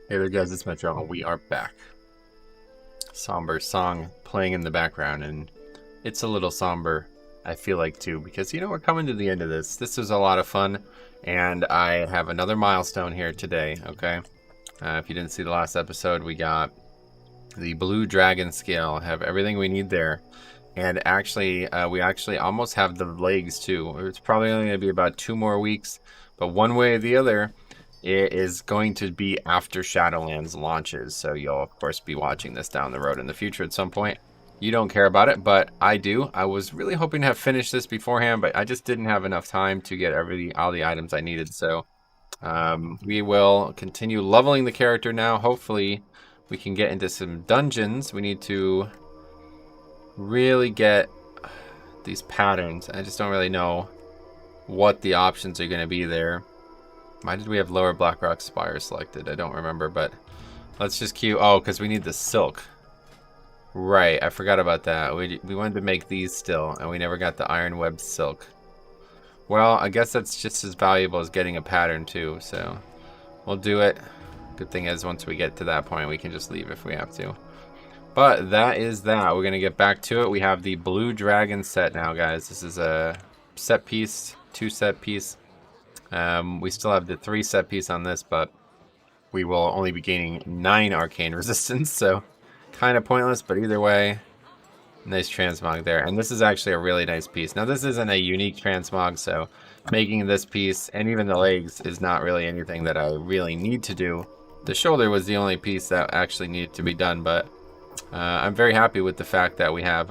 Hey there guys, it's Metro, and we are back. Somber song playing in the background, and it's a little somber, I feel like too, because we're coming to the end of this. This was a lot of fun, and I have another milestone here today, okay? If you didn't see the last episode, we got the Blue Dragon scale, have everything we need there. And actually, we actually almost have the legs too. It's probably only going to be about 2 more weeks, but one way or the other, it is going to be after Shadowlands launches, so you'll of course be watching this down the road in the future at some point. You don't care about it, but I do. I was really hoping to have finished this beforehand, but I just didn't have enough time to get all the items I needed. So we will continue leveling the character now. Hopefully we can get into some dungeons. We need to really get these patterns. I just don't really know what the options are going to be there. Why did we have Lower Blackrock Spire selected? I don't remember, but let's just queue. Oh, because we need the silk. Right, I forgot about that. We wanted to make these still, and we never got the Iron Web silk. Well, I guess that's just as valuable as getting a pattern too, so we'll do it. Good thing is, once we get to that point, we can just leave if we have to. But that is that. We're going to get back to it. We have the Blue Dragon set now, guys. This is a set piece, 2 set piece. We still have the 3 set piece on this, but we will only be gaining 9 arcane resistance, so kind of pointless, but either way, nice transmog there. And this is actually a really nice piece. Now this isn't a unique transmog, so making this piece and even the legs is not really anything that I really need to do. The shoulder was the only piece that actually needed to be done, but I'm very happy with the fact that we have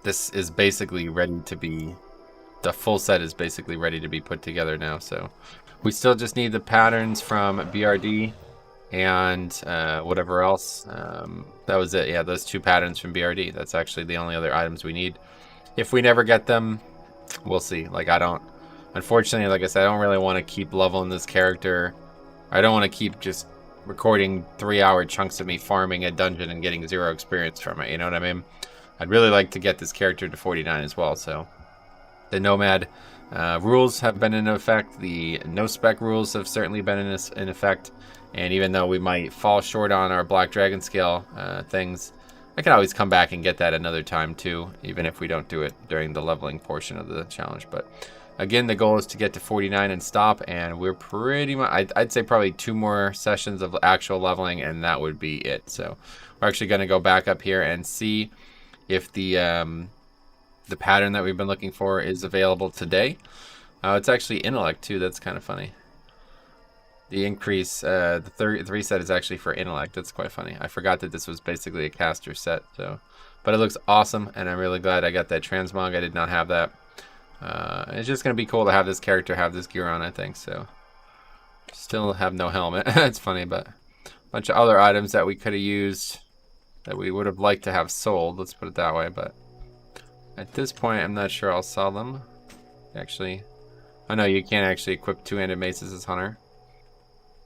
this is basically ready to be, the full set is basically ready to be put together now. So we still just need the patterns from BRD and whatever else. That was it. Yeah, those 2 patterns from BRD. That's actually the only other items we need. If we never get them, we'll see. Like, unfortunately, like I said, I don't really want to keep leveling this character. I don't want to keep just recording 3-hour chunks of me farming a dungeon and getting 0 experience from it. You know what I mean? I'd really like to get this character to 49 as well, so. The Nomad rules have been in effect. The no spec rules have certainly been in effect. And even though we might fall short on our Black Dragon scale things, I can always come back and get that another time too, even if we don't do it during the leveling portion of the challenge. But again, the goal is to get to 49 and stop. And we're pretty much, I'd say probably 2 more sessions of actual leveling, and that would be it. So we're actually going to go back up here and see if the pattern that we've been looking for is available today. It's actually intellect too. That's kind of funny. The increase, the 3 set is actually for intellect. That's quite funny. I forgot that this was basically a caster set. So, but it looks awesome, and I'm really glad I got that transmog. I did not have that. It's just gonna be cool to have this character have this gear on, I think. So, still have no helmet. It's funny, but a bunch of other items that we could have used that we would have liked to have sold. Let's put it that way, but. At this point, I'm not sure I'll sell them. Actually, I know you can't actually equip 2-handed maces as Hunter,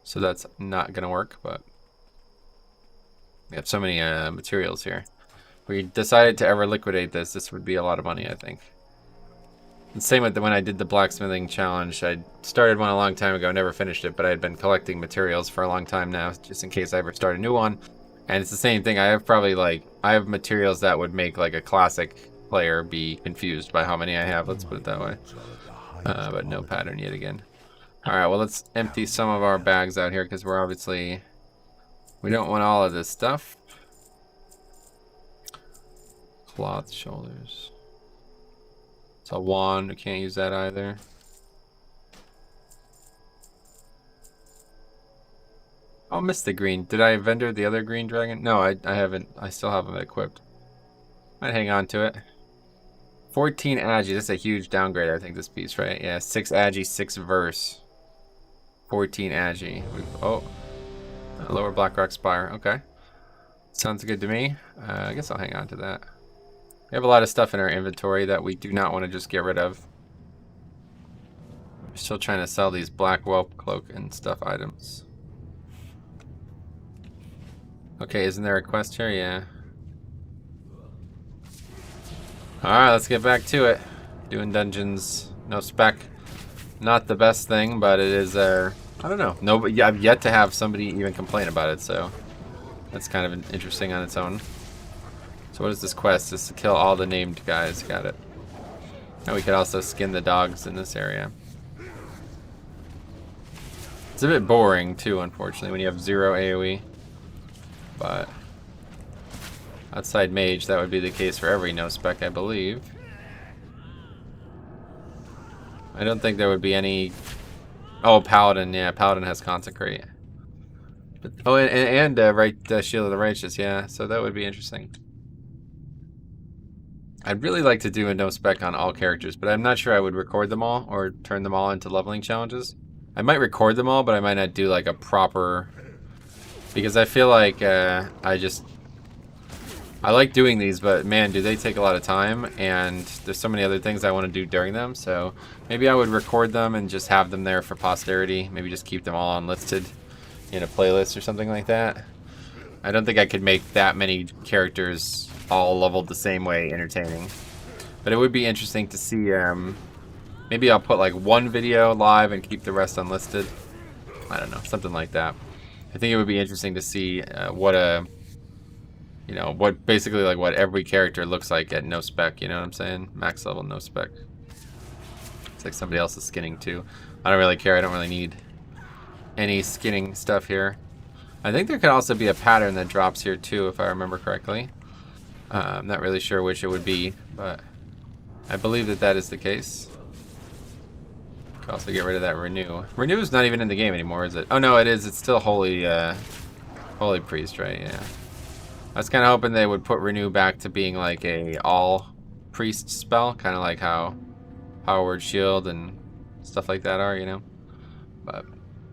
so that's not gonna work. But we have so many materials here. If we decided to ever liquidate this, this would be a lot of money, I think. And same with when I did the blacksmithing challenge. I started one a long time ago, never finished it, but I had been collecting materials for a long time now, just in case I ever start a new one. And it's the same thing. I have probably I have materials that would make like a classic player be confused by how many I have. Let's put it that way. But no pattern yet again. Alright, well, let's empty some of our bags out here, because we're obviously, we don't want all of this stuff. Cloth shoulders. It's a wand. We can't use that either. Oh, missed the green. Did I vendor the other green dragon? No, I haven't. I still haven't been I'd hang on to it. 14 agi. That's a huge downgrade, I think, this piece, right? Yeah, 6 agi, 6 verse. 14 agi. Oh, Lower Blackrock Spire. Okay. Sounds good to me. I guess I'll hang on to that. We have a lot of stuff in our inventory that we do not want to just get rid of. We're still trying to sell these black whelp cloak and stuff items. Okay, isn't there a quest here? Yeah. Alright, let's get back to it. Doing dungeons, no spec. Not the best thing, but it is I don't know. No, but yeah, I've yet to have somebody even complain about it, so that's kind of interesting on its own. So what is this quest? Is to kill all the named guys. Got it. And we could also skin the dogs in this area. It's a bit boring too, unfortunately, when you have 0 AoE. But outside mage, that would be the case for every no spec, I believe. I don't think there would be any. Oh, paladin, yeah, paladin has consecrate. But, oh, and right, shield of the righteous, yeah. So that would be interesting. I'd really like to do a no spec on all characters, but I'm not sure I would record them all or turn them all into leveling challenges. I might record them all, but I might not do like a proper, because I feel like I like doing these, but man, do they take a lot of time, and there's so many other things I want to do during them, so maybe I would record them and just have them there for posterity. Maybe just keep them all unlisted in a playlist or something like that. I don't think I could make that many characters all leveled the same way entertaining. But it would be interesting to see, maybe I'll put like one video live and keep the rest unlisted. I don't know, something like that. I think it would be interesting to see what basically like what every character looks like at no spec, you know what I'm saying? Max level no spec. It's like somebody else is skinning too. I don't really care, I don't really need any skinning stuff here. I think there could also be a pattern that drops here too, if I remember correctly. I'm not really sure which it would be, but I believe that that is the case. Could also get rid of that renew. Renew is not even in the game anymore, is it? Oh no, it is. It's still holy priest, right? Yeah. I was kind of hoping they would put renew back to being like a all priest spell, kind of like how Power Word Shield and stuff like that are, you know. But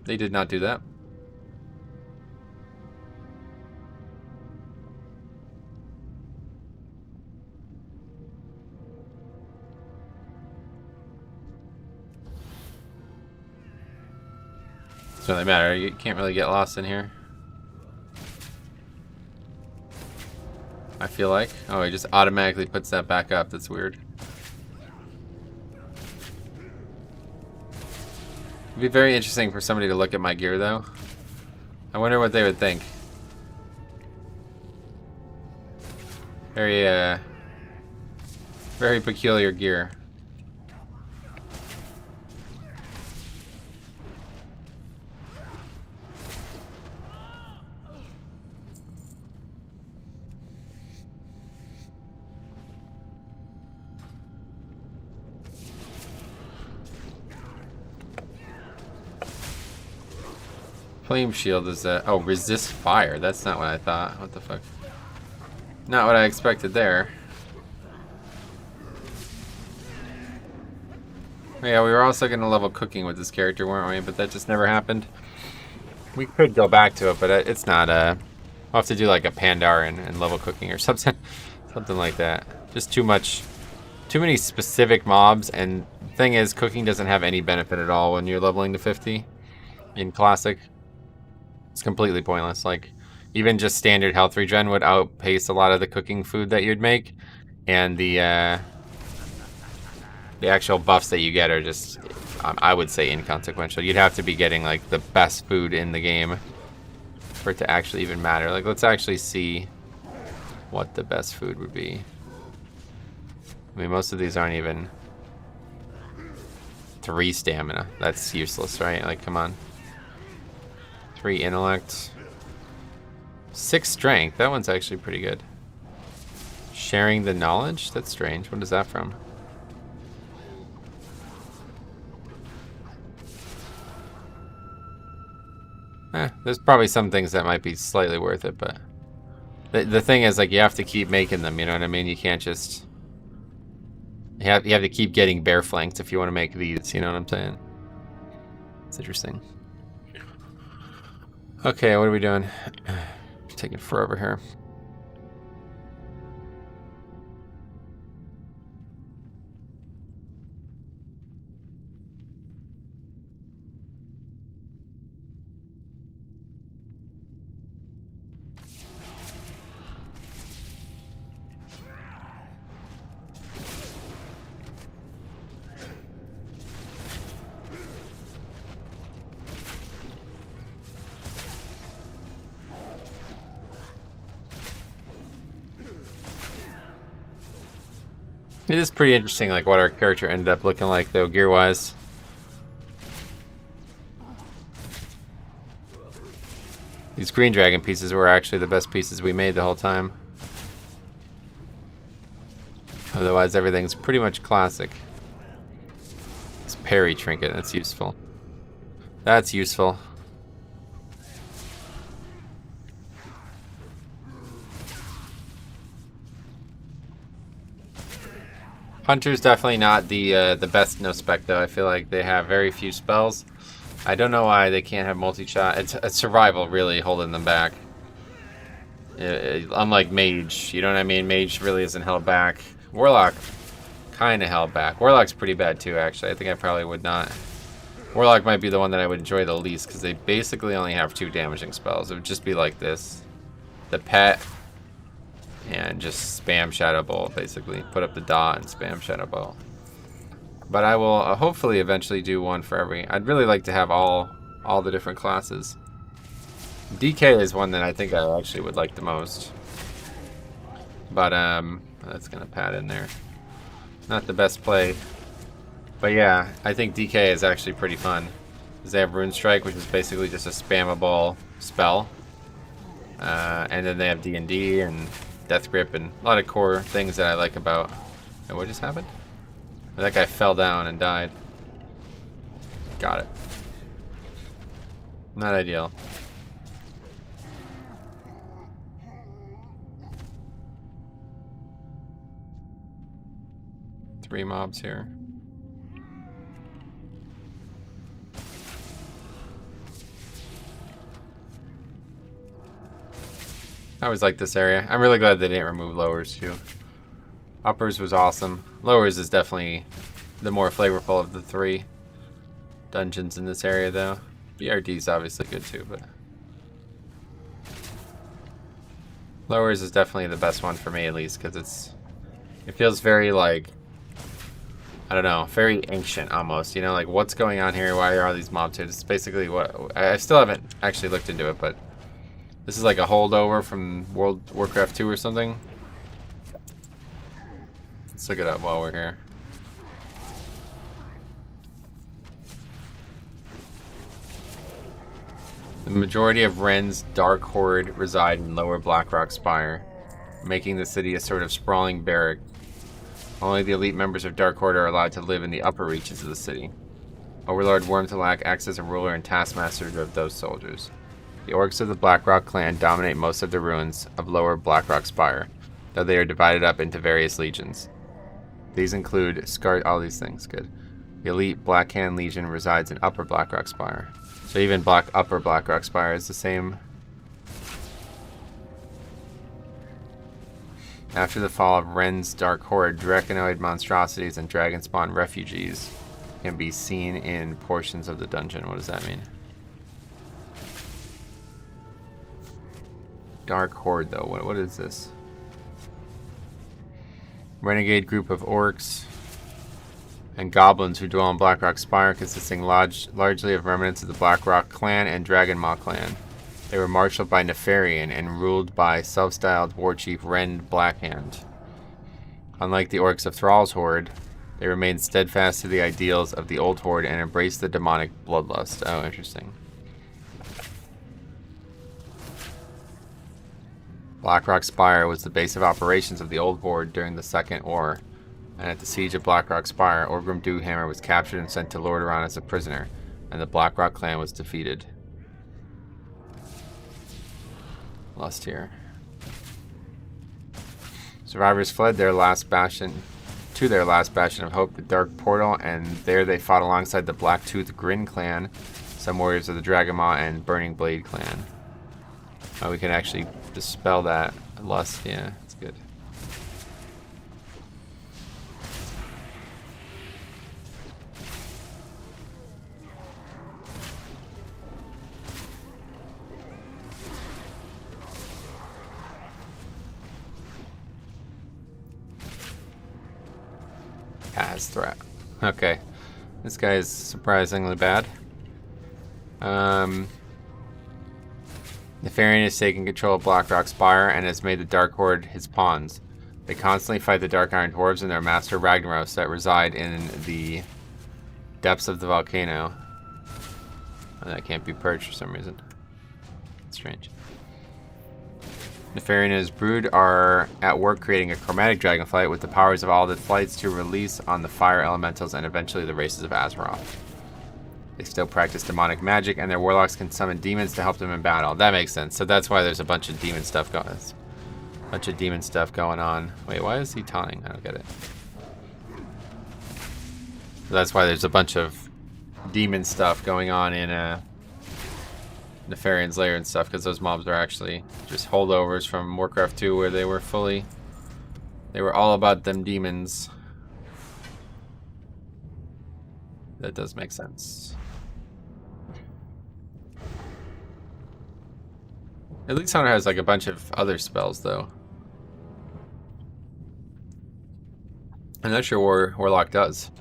they did not do that. Doesn't really matter. You can't really get lost in here. I feel like. Oh, he just automatically puts that back up. That's weird. It'd be very interesting for somebody to look at my gear, though. I wonder what they would think. Very, very peculiar gear. Flame shield is oh, resist fire. That's not what I thought. What the fuck? Not what I expected there. Yeah, we were also going to level cooking with this character, weren't we? But that just never happened. We could go back to it, but it's not, I'll have to do like a Pandar and level cooking or something. Something like that. Just too many specific mobs, and the thing is, cooking doesn't have any benefit at all when you're leveling to 50 in Classic. It's completely pointless. Like, even just standard health regen would outpace a lot of the cooking food that you'd make, and the actual buffs that you get are just, I would say, inconsequential. You'd have to be getting like the best food in the game for it to actually even matter. Like, let's actually see what the best food would be. I mean, most of these aren't even 3 stamina. That's useless, right? Like, come on. 3 intellect. 6 strength. That one's actually pretty good. Sharing the knowledge? That's strange. What is that from? There's probably some things that might be slightly worth it, but the thing is, like, you have to keep making them, you know what I mean? You can't just... You have to keep getting bear flanked if you want to make these, you know what I'm saying? It's interesting. Okay, what are we doing? Taking forever here. It is pretty interesting, like, what our character ended up looking like, though, gear-wise. These green dragon pieces were actually the best pieces we made the whole time. Otherwise, everything's pretty much classic. This parry trinket, that's useful. That's useful. Hunter's definitely not the best no spec though. I feel like they have very few spells. I don't know why they can't have multi-shot. It's survival really holding them back. Unlike Mage, you know what I mean? Mage really isn't held back. Warlock, kind of held back. Warlock's pretty bad too, actually. I think I probably would not. Warlock might be the one that I would enjoy the least because they basically only have 2 damaging spells. It would just be like this. The pet. And just spam Shadow Bolt, basically. Put up the dot and spam Shadow Bolt. But I will hopefully eventually do one for every... I'd really like to have all the different classes. DK is one that I think I actually would like the most. But, that's going to pad in there. Not the best play. But yeah, I think DK is actually pretty fun. Because they have Rune Strike, which is basically just a spammable spell. And then they have D&D and... Death Grip and a lot of core things that I like about. And what just happened? That guy fell down and died. Got it. Not ideal. Three mobs here. I always like this area. I'm really glad they didn't remove lowers too. Uppers was awesome. Lowers is definitely the more flavorful of the 3 dungeons in this area though. BRD is obviously good too, but lowers is definitely the best one for me at least because it feels very like, I don't know, very ancient almost, you know, like what's going on here? Why are all these mobs here? This is basically what I still haven't actually looked into it, but this is like a holdover from World Warcraft 2 or something. Let's look it up while we're here. The majority of Ren's Dark Horde reside in Lower Blackrock Spire, making the city a sort of sprawling barrack. Only the elite members of Dark Horde are allowed to live in the upper reaches of the city. Overlord Wormtalak acts as a ruler and taskmaster of those soldiers. The orcs of the Blackrock clan dominate most of the ruins of Lower Blackrock Spire, though they are divided up into various legions. These include all these things, good. The elite Blackhand Legion resides in Upper Blackrock Spire. So even Upper Blackrock Spire is the same. After the fall of Ren's Dark Horde, Draconiid monstrosities and Dragonspawn refugees can be seen in portions of the dungeon. What does that mean? Dark Horde, though. What is this? Renegade group of orcs and goblins who dwell in Blackrock Spire, consisting largely of remnants of the Blackrock clan and Dragonmaw clan. They were marshaled by Nefarian and ruled by self-styled war chief Ren Blackhand. Unlike the orcs of Thrall's Horde, they remained steadfast to the ideals of the old Horde and embraced the demonic bloodlust. Oh, interesting. Blackrock Spire was the base of operations of the Old Horde during the Second War, and at the siege of Blackrock Spire, Orgrim Doohammer was captured and sent to Lordaeron as a prisoner, and the Blackrock clan was defeated. Lust here. Survivors fled to their last bastion of hope, the Dark Portal, and there they fought alongside the Blacktooth Grin clan, some warriors of the Dragonmaw, and Burning Blade clan. We can actually dispel that lust. Yeah, that's good. As threat. Okay. This guy is surprisingly bad. Nefarian has taken control of Blackrock Spire and has made the Dark Horde his pawns. They constantly fight the Dark Iron Dwarves and their master Ragnaros that reside in the depths of the volcano. And that can't be purged for some reason. Strange. Nefarian and his brood are at work creating a chromatic dragonflight with the powers of all the flights to release on the fire elementals and eventually the races of Azeroth. They still practice demonic magic, and their warlocks can summon demons to help them in battle. That makes sense. So that's why there's a bunch of demon stuff going on. Wait, why is he taunting? I don't get it. So that's why there's a bunch of demon stuff going on in Nefarian's lair and stuff, because those mobs are actually just holdovers from Warcraft 2 where they were all about them demons. That does make sense. At least Hunter has like a bunch of other spells though. I'm not sure Warlock does.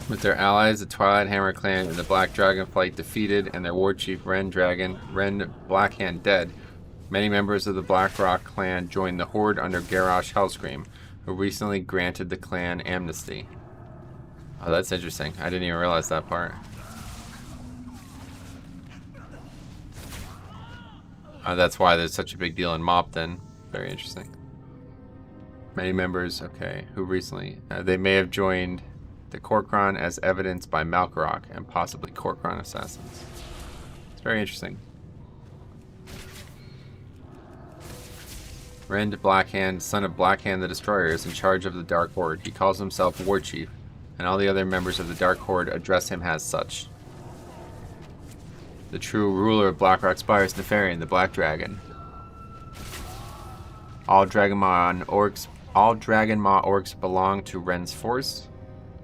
With their allies, the Twilight Hammer clan and the Black Dragonflight defeated, and their war chief Ren Blackhand dead, many members of the Blackrock clan joined the Horde under Garrosh Hellscream, who recently granted the clan amnesty. Oh, that's interesting. I didn't even realize that part. Oh, that's why there's such a big deal in MoP then. Very interesting. Many members, okay, who recently... they may have joined the Korkron as evidenced by Malkorok and possibly Korkron assassins. It's very interesting. Rend Blackhand, son of Blackhand the Destroyer, is in charge of the Dark Horde. He calls himself War Chief, and all the other members of the Dark Horde address him as such. The true ruler of Blackrock Spire is Nefarian, the Black Dragon. All Dragonmaw orcs belong to Ren's force.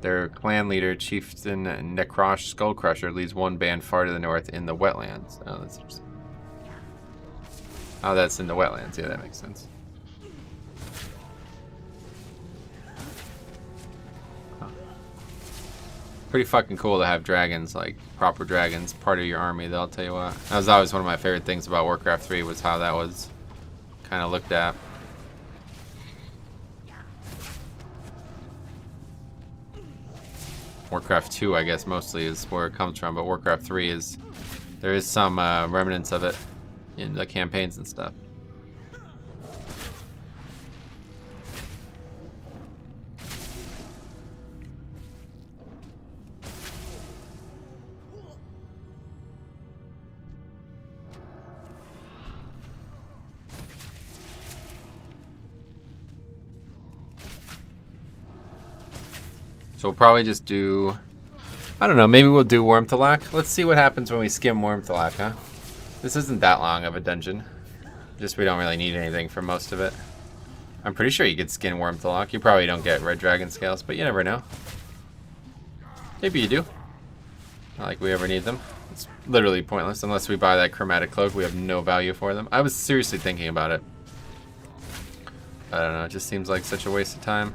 Their clan leader, Chieftain Necrosh Skullcrusher, leads one band far to the north in the wetlands. Oh, that's interesting. Oh, that's in the wetlands. Yeah, that makes sense. Huh. Pretty fucking cool to have dragons, like proper dragons, part of your army, though, I'll tell you what. That was always one of my favorite things about Warcraft 3 was how that was kind of looked at. Warcraft 2, I guess, mostly is where it comes from, but Warcraft 3 is... there is some remnants of it in the campaigns and stuff. So we'll probably just do... I don't know, maybe we'll do Wormthalak. Let's see what happens when we skim Wormthalak, huh? This isn't that long of a dungeon. Just we don't really need anything for most of it. I'm pretty sure you could skin Wormthalak. You probably don't get red dragon scales, but you never know. Maybe you do. Not like we ever need them. It's literally pointless unless we buy that chromatic cloak. We have no value for them. I was seriously thinking about it. I don't know, it just seems like such a waste of time.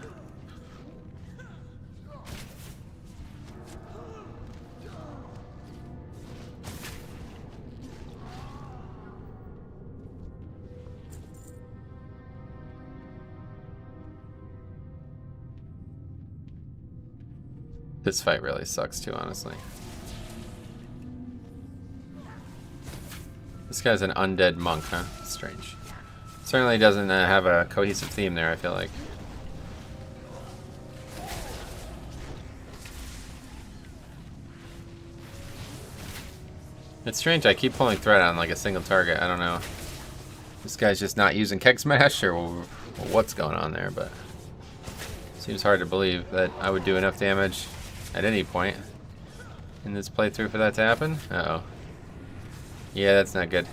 This fight really sucks too, honestly. This guy's an undead monk, huh? Strange. Certainly doesn't have a cohesive theme there, I feel like. It's strange, I keep pulling thread on like a single target, I don't know. This guy's just not using Keg Smash or what's going on there, but... seems hard to believe that I would do enough damage at any point in this playthrough for that to happen. Uh-oh. Yeah, that's not good.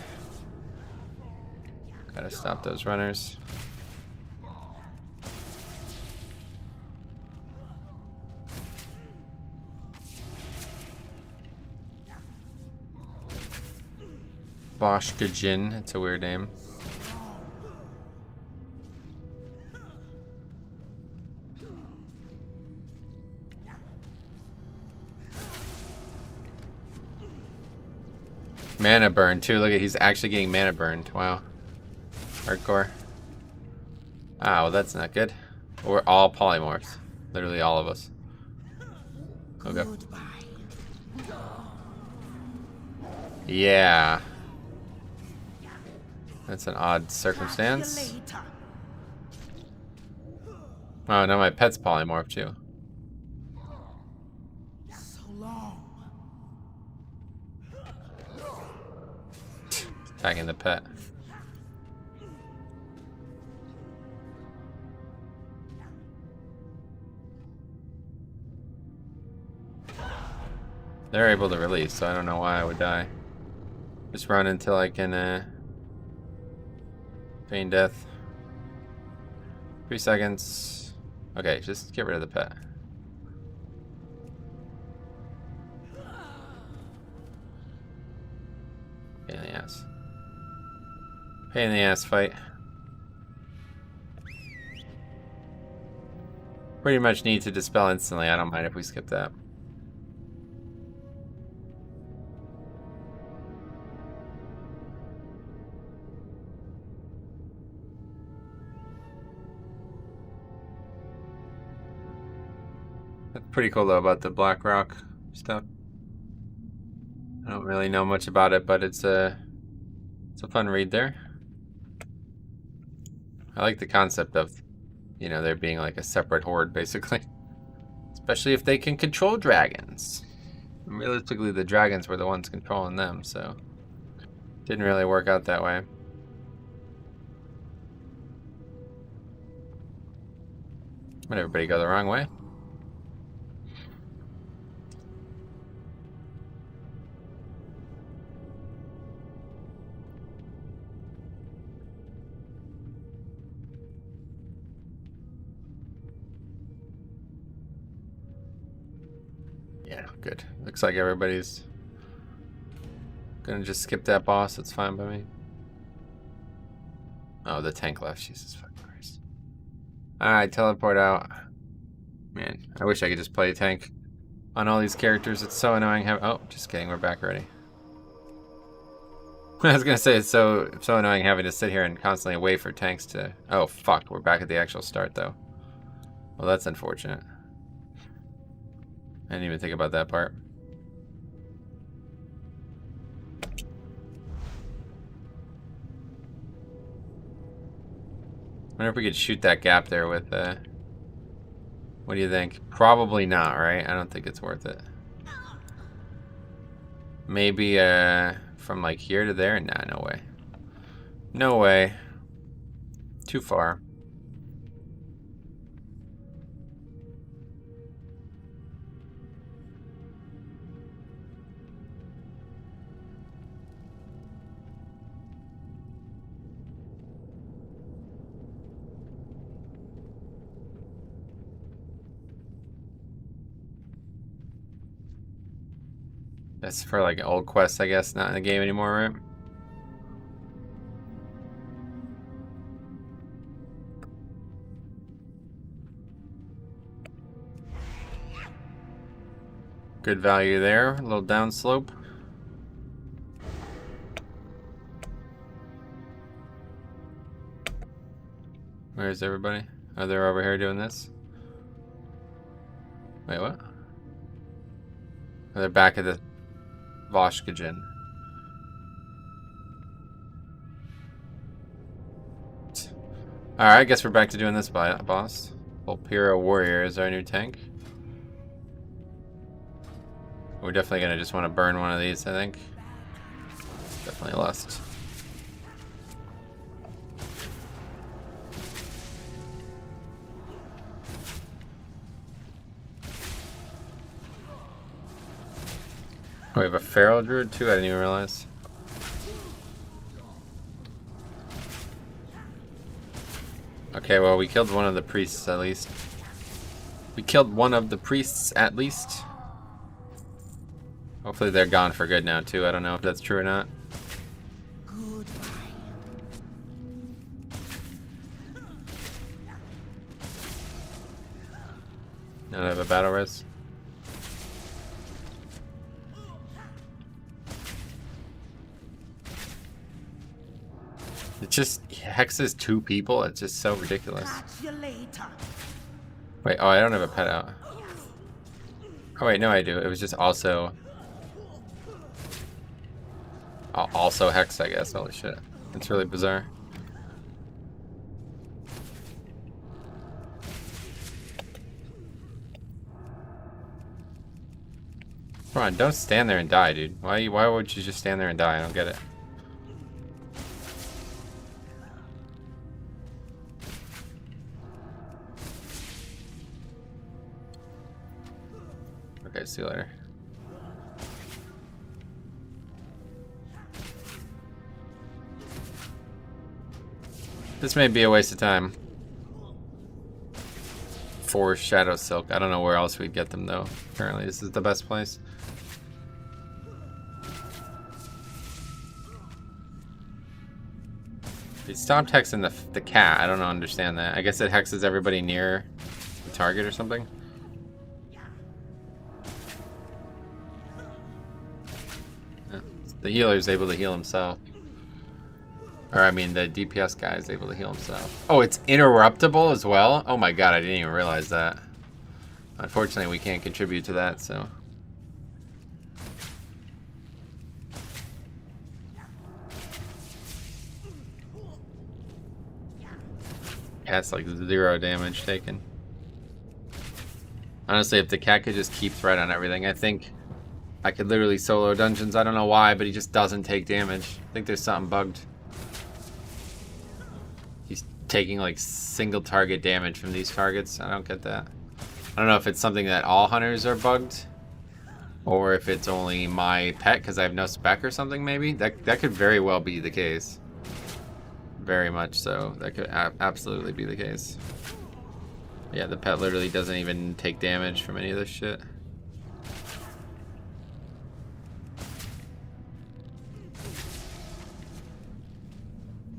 Gotta stop those runners. Boshkajin. It's a weird name. Mana burn too. Look at, he's actually getting mana burned. Wow. Hardcore. Ah, well that's not good. We're all polymorphs. Literally all of us. Okay. Yeah. That's an odd circumstance. Oh, now my pet's polymorph too. Attacking the pet. They're able to release, so I don't know why I would die. Just run until I can feign death. 3 seconds. Okay, just get rid of the pet. Pain in the ass. Pain in the ass fight. Pretty much need to dispel instantly. I don't mind if we skip that. That's pretty cool though about the Black Rock stuff. I don't really know much about it, but it's a fun read there. I like the concept of, you know, there being like a separate horde basically. Especially if they can control dragons. And realistically, the dragons were the ones controlling them, so didn't really work out that way. But everybody go the wrong way. Yeah, good. Looks like everybody's gonna just skip that boss. That's fine by me. Oh, the tank left. Jesus fucking Christ. Alright, teleport out. Man, I wish I could just play tank on all these characters. It's so annoying. Oh, just kidding. We're back already. I was gonna say it's so annoying having to sit here and constantly wait for tanks to. Oh fuck, we're back at the actual start though. Well, that's unfortunate. I didn't even think about that part. I wonder if we could shoot that gap there with, what do you think? Probably not, right? I don't think it's worth it. Maybe, from like here to there? Nah, no way. No way. Too far. That's for like old quests, I guess, not in the game anymore, right? Good value there, a little downslope. Where's everybody? Oh, they're over here doing this? Wait, what? Oh, they're back at the Voshkajin. Alright, I guess we're back to doing this boss. Volpira Warrior is our new tank. We're definitely gonna just want to burn one of these, I think. Definitely lust. Oh, we have a feral druid too? I didn't even realize. Okay, well, we killed one of the priests at least. We killed one of the priests at least. Hopefully they're gone for good now too. I don't know if that's true or not. don't have a battle res. It just hexes 2 people. It's just so ridiculous. Wait, oh, I don't have a pet out. Oh wait, no, I do. It was just also hex, I guess. Holy shit, it's really bizarre. Come on, don't stand there and die, dude. Why would you just stand there and die? I don't get it. Okay, see you later. This may be a waste of time. For Shadow Silk. I don't know where else we'd get them though. Apparently this is the best place. It stopped hexing the cat. I don't understand that. I guess it hexes everybody near the target or something. The healer is able to heal himself. Or I mean the DPS guy is able to heal himself. Oh, it's interruptible as well? Oh my god, I didn't even realize that. Unfortunately, we can't contribute to that, so. Yeah, it's like 0 damage taken. Honestly, if the cat could just keep threat on everything, I think I could literally solo dungeons. I don't know why, but he just doesn't take damage. I think there's something bugged. He's taking like single target damage from these targets. I don't get that. I don't know if it's something that all hunters are bugged, or if it's only my pet because I have no spec or something. Maybe that could very well be the case. Very much so. That could absolutely be the case. Yeah, the pet literally doesn't even take damage from any of this shit.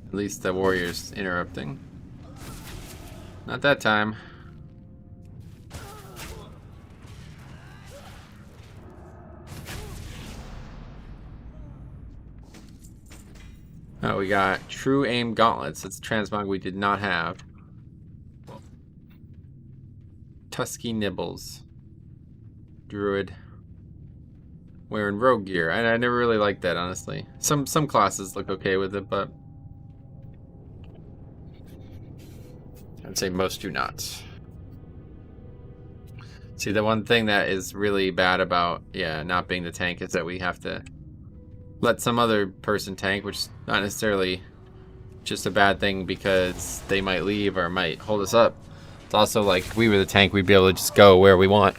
At least the warrior's interrupting. Not that time. Oh, we got True Aim Gauntlets. That's a transmog we did not have. Tusky Nibbles. Druid. Wearing rogue gear. I never really liked that, honestly. Some classes look okay with it, but I'd say most do not. See, the one thing that is really bad about, yeah, not being the tank is that we have to let some other person tank, which is not necessarily just a bad thing because they might leave or might hold us up. It's also like if we were the tank, we'd be able to just go where we want.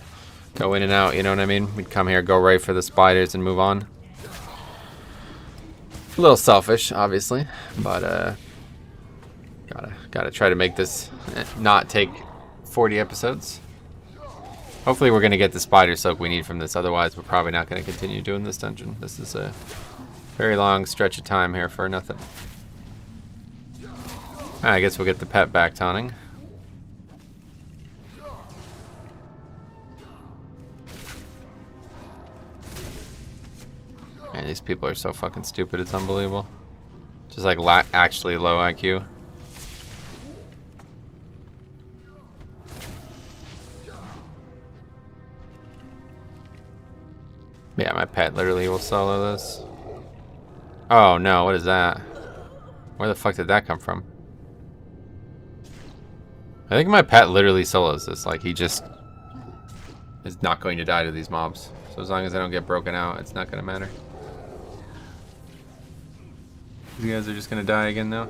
Go in and out, you know what I mean? We'd come here, go right for the spiders and move on. A little selfish, obviously, but gotta try to make this not take 40 episodes. Hopefully we're gonna get the spider soak we need from this, otherwise we're probably not gonna continue doing this dungeon. This is a very long stretch of time here for nothing. I guess we'll get the pet back taunting. Man, these people are so fucking stupid, it's unbelievable. Just like actually low IQ. Yeah, my pet literally will solo this. Oh no, what is that? Where the fuck did that come from? I think my pet literally solos this. Like, he just is not going to die to these mobs. So as long as I don't get broken out, it's not going to matter. These guys are just going to die again now.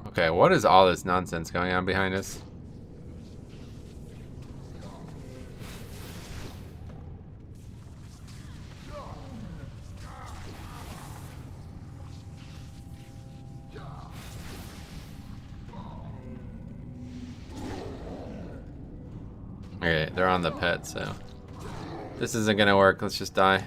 Okay, what is all this nonsense going on behind us? Okay, they're on the pet, so This isn't gonna work. Let's just die.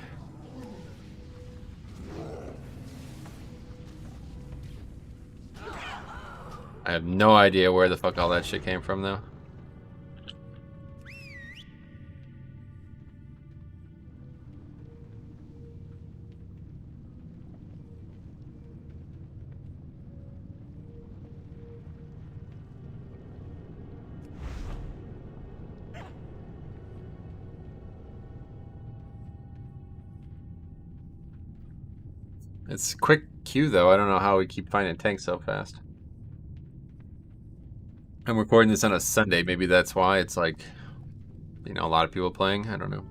I have no idea where the fuck all that shit came from, though. It's quick queue, though. I don't know how we keep finding tanks so fast. I'm recording this on a Sunday. Maybe that's why it's like, you know, a lot of people playing. I don't know.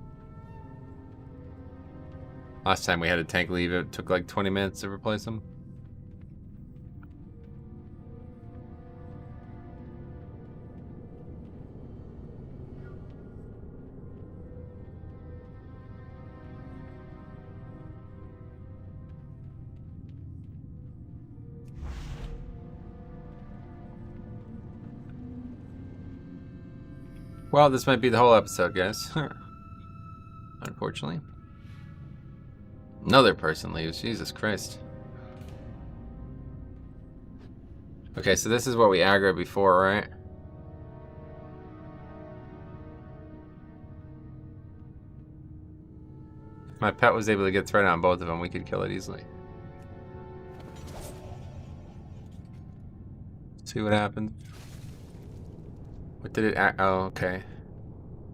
Last time we had a tank leave, it took like 20 minutes to replace him. Well, this might be the whole episode, guys. Unfortunately. Another person leaves. Jesus Christ. Okay, so this is what we aggroed before, right? If my pet was able to get threat on both of them, we could kill it easily. See what happens. What did it oh, okay.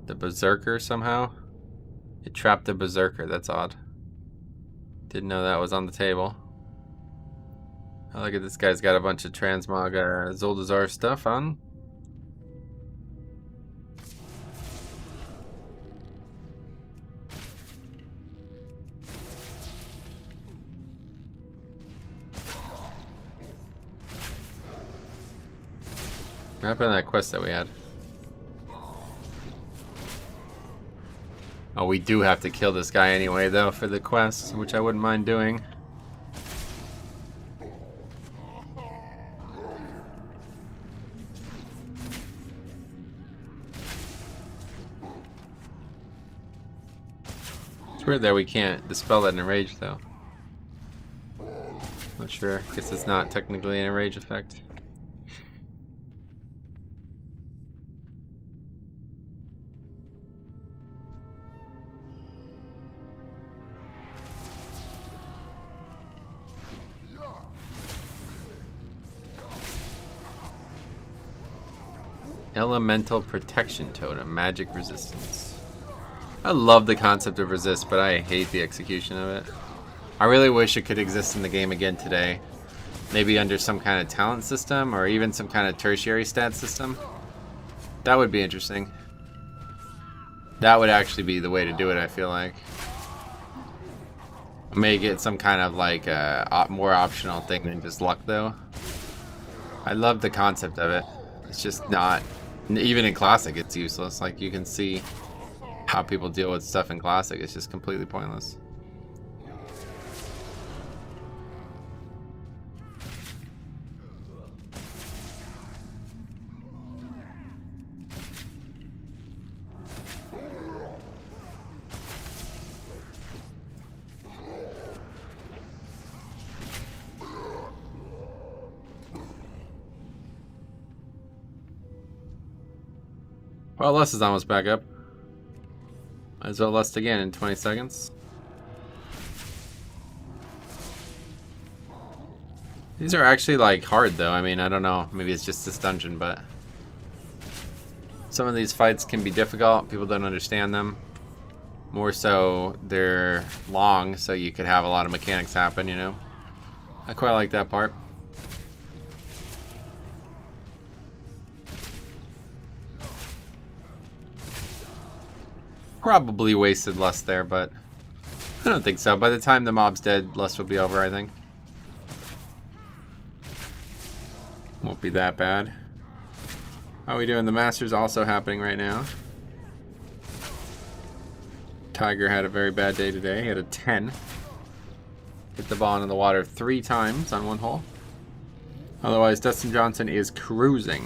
The Berserker somehow? It trapped the Berserker. That's odd. Didn't know that was on the table. Oh, look at this guy's got a bunch of transmog Zuldazar stuff on. What happened to that quest that we had? Oh, we do have to kill this guy anyway, though, for the quest, which I wouldn't mind doing. It's weird that we can't dispel that in a rage, though. Not sure. Guess it's not technically an enrage effect. Elemental Protection Totem, magic resistance. I love the concept of resist, but I hate the execution of it. I really wish it could exist in the game again today. Maybe under some kind of talent system, or even some kind of tertiary stat system. That would be interesting. That would actually be the way to do it, I feel like. Make it some kind of like more optional thing than just luck, though. I love the concept of it. It's just not... Even in Classic, it's useless. Like, you can see how people deal with stuff in Classic. It's just completely pointless. Well, Lust is almost back up. Might as well Lust again in 20 seconds. These are actually, like, hard, though. I mean, I don't know. Maybe it's just this dungeon, but... Some of these fights can be difficult. People don't understand them. More so, they're long, so you could have a lot of mechanics happen, you know? I quite like that part. Probably wasted Lust there, but I don't think so. By the time the mob's dead, Lust will be over, I think. Won't be that bad. How are we doing? The Master's also happening right now. Tiger had a very bad day today. He had a 10. Hit the ball into the water 3 times on 1 hole. Otherwise, Dustin Johnson is cruising.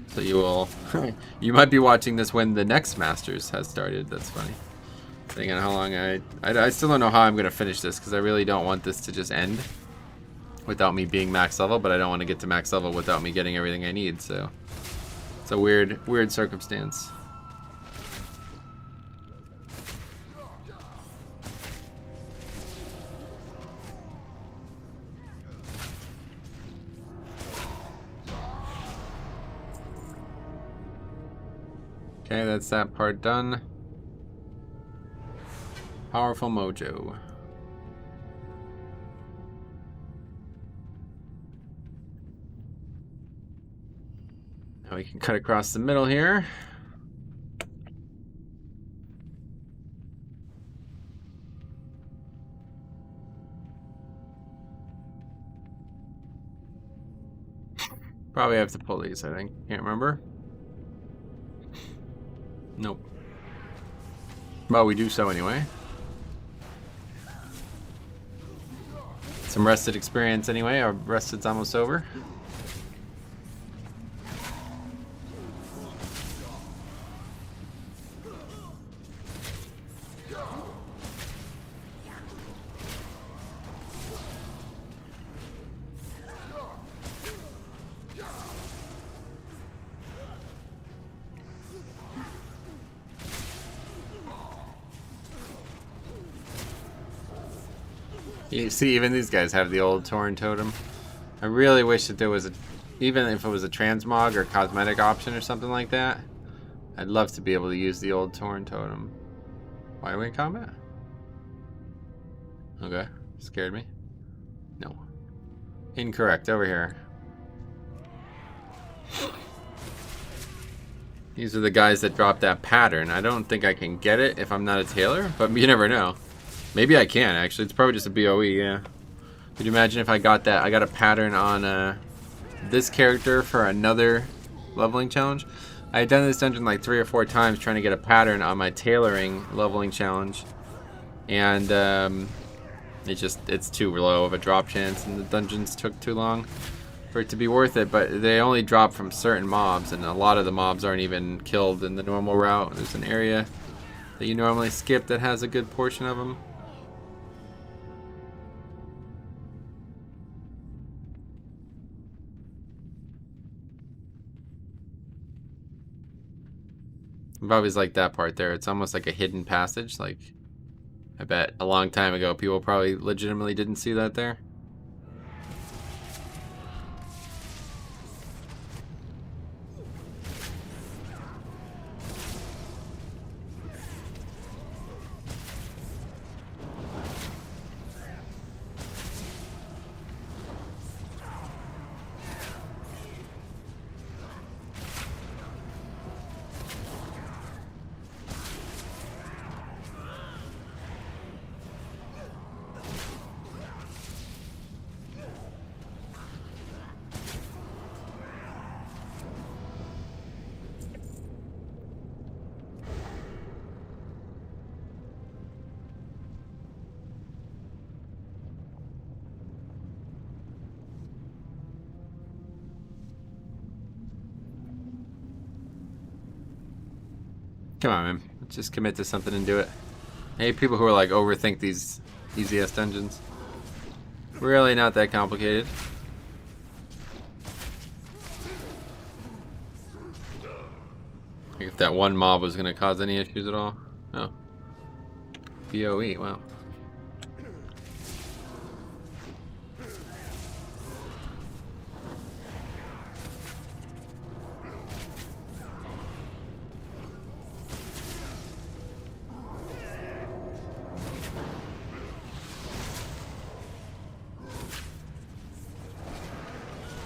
So you will... you might be watching this when the next Masters has started. That's funny. Depending on how long I still don't know how I'm going to finish this, because I really don't want this to just end without me being max level, but I don't want to get to max level without me getting everything I need, so it's a weird circumstance. Okay, that's that part done. Powerful mojo. Now we can cut across the middle here. Probably have to pull these, I think. Can't remember. Nope. Well, we do so anyway. Some rested experience anyway. Our rested's almost over. You see, even these guys have the old Torn Totem. I really wish that there was a, even if it was a transmog or cosmetic option or something like that, I'd love to be able to use the old Torn Totem. Why are we in combat? Okay, scared me. No. Incorrect, over here. These are the guys that drop that pattern. I don't think I can get it if I'm not a tailor, but you never know. Maybe I can, actually. It's probably just a BOE, yeah. Could you imagine if I got that? I got a pattern on this character for another leveling challenge. I had done this dungeon like 3 or 4 times trying to get a pattern on my tailoring leveling challenge. And it's too low of a drop chance, and the dungeons took too long for it to be worth it. But they only drop from certain mobs, and a lot of the mobs aren't even killed in the normal route. There's an area that you normally skip that has a good portion of them. I've always liked that part there. It's almost like a hidden passage. Like, I bet a long time ago people probably legitimately didn't see that there. Come on, man. Let's just commit to something and do it. I hate people who are like overthink these easy-ass dungeons. Really not that complicated. Like if that one mob was going to cause any issues at all. Oh. BOE, wow.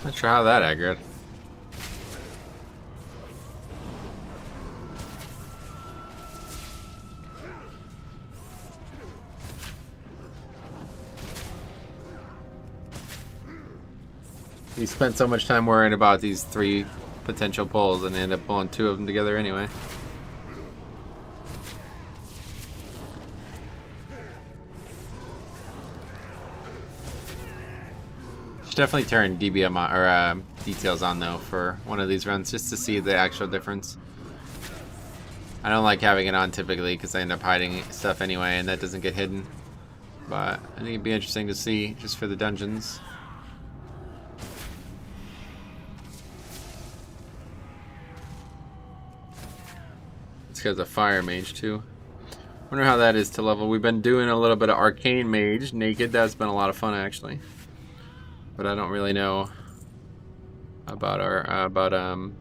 Not sure how that aggroed. We spent so much time worrying about these 3 potential pulls and end up pulling 2 of them together anyway. Should definitely turn DBM on, or details on though for one of these runs just to see the actual difference. I don't like having it on typically because I end up hiding stuff anyway, and that doesn't get hidden. But I think it'd be interesting to see just for the dungeons. This guy's a fire mage too. Wonder how that is to level. We've been doing a little bit of arcane mage naked. That's been a lot of fun actually. But I don't really know about our about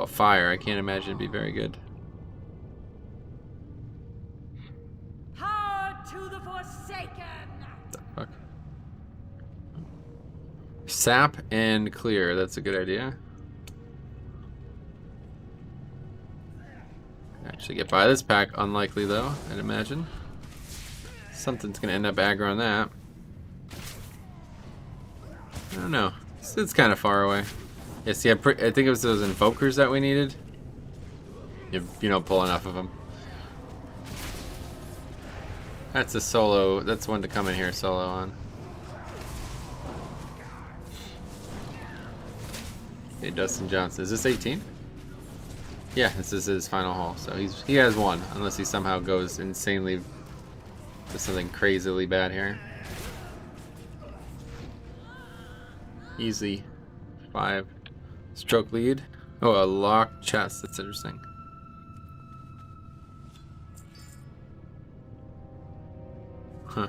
fire. I can't imagine it'd be very good. Power to the Forsaken. What the fuck? Sap and clear. That's a good idea. Actually get by this pack. Unlikely though, I'd imagine. Something's gonna end up aggro on that. I don't know. It's kind of far away. Yeah, see, I think it was those invokers that we needed. You don't pull enough of them. That's a solo. That's one to come in here solo on. Okay, Dustin Johnson. Is this 18? Yeah, this is his final haul. So he has one, unless he somehow goes insanely to something crazily bad here. Easy 5 stroke lead. Oh, a locked chest. That's interesting. Huh.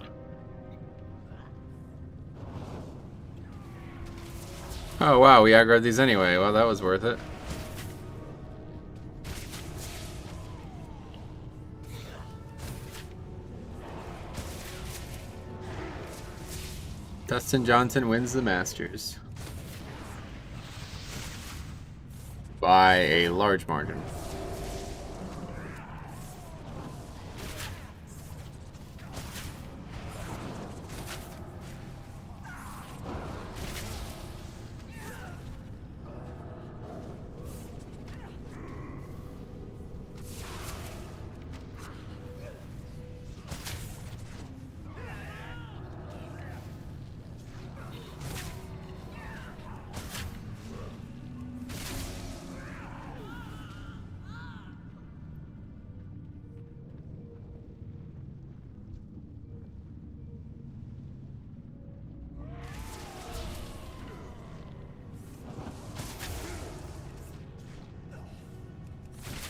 Oh wow, we aggroed these anyway. Well, that was worth it. Dustin Johnson wins the Masters by a large margin.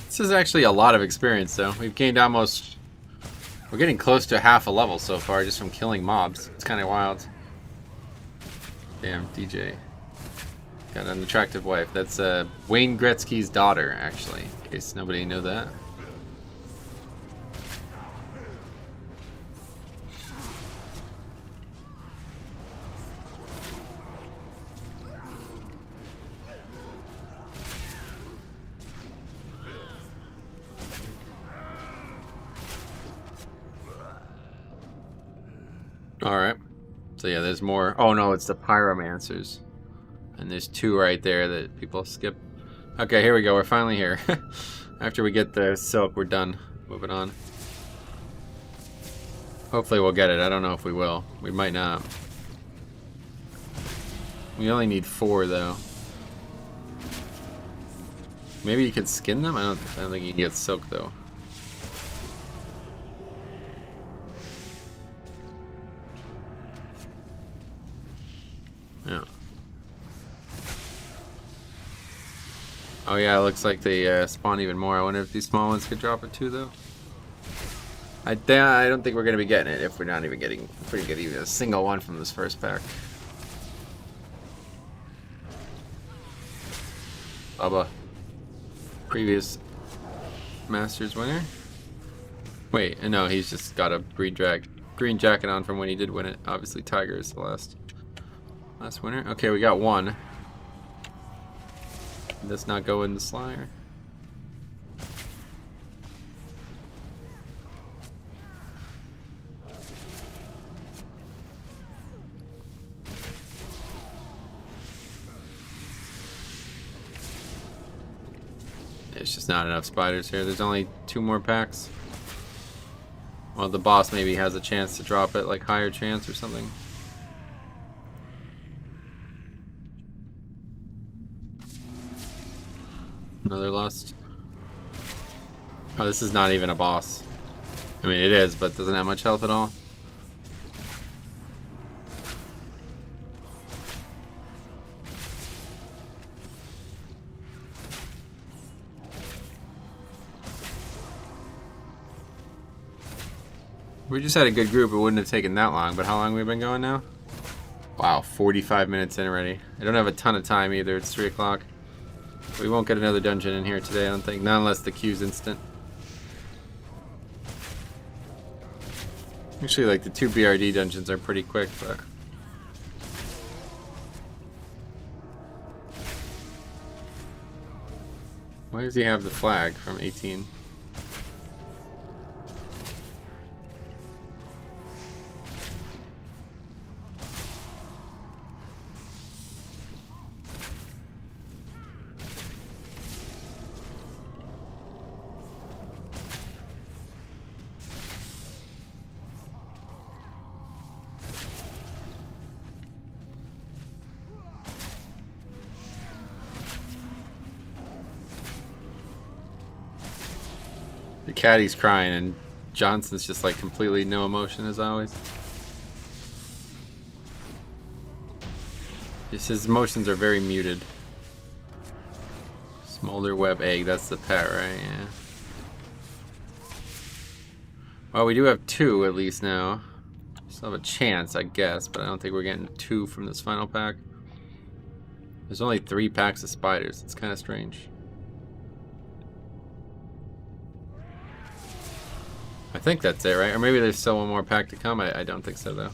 This is actually a lot of experience, though. We've gained almost... We're getting close to half a level so far just from killing mobs. It's kind of wild. Damn, DJ. Got an attractive wife. That's Wayne Gretzky's daughter, actually. In case nobody knew that. Alright. So yeah, there's more. Oh no, it's the pyromancers. And there's 2 right there that people skip. Okay, here we go. We're finally here. After we get the silk, we're done. Moving on. Hopefully we'll get it. I don't know if we will. We might not. We only need 4 though. Maybe you could skin them? I don't think you can get silk though. Yeah. Oh yeah, it looks like they spawn even more. I wonder if these small ones could drop it too, though. I don't think we're gonna be getting it if we're not even getting even a single one from this first pack. Bubba, previous Masters winner. Wait, no, he's just got a green jacket on from when he did win it. Obviously, Tiger is the last winner. Okay, we got 1. Let's not go in the Slayer. There's just not enough spiders here. There's only 2 more packs. Well, the boss maybe has a chance to drop it, like higher chance or something. Another lost Oh, this is not even a boss. I mean, it is, but doesn't have much health at all. We just had a good group. It wouldn't have taken that long, but how long have we been going now? Wow, 45 minutes in already. I don't have a ton of time either. It's 3 o'clock. We won't get another dungeon in here today, I don't think. Not unless the queue's instant. Actually, like, the 2 BRD dungeons are pretty quick, but... Why does he have the flag from 18? The caddy's crying and Johnson's just like completely no emotion as always. Just his emotions are very muted. Smolder web egg, that's the pet, right? Yeah. Well, we do have 2 at least now. Still have a chance, I guess, but I don't think we're getting 2 from this final pack. There's only 3 packs of spiders. It's kind of strange. I think that's it, right? Or maybe there's still one more pack to come. I don't think so, though.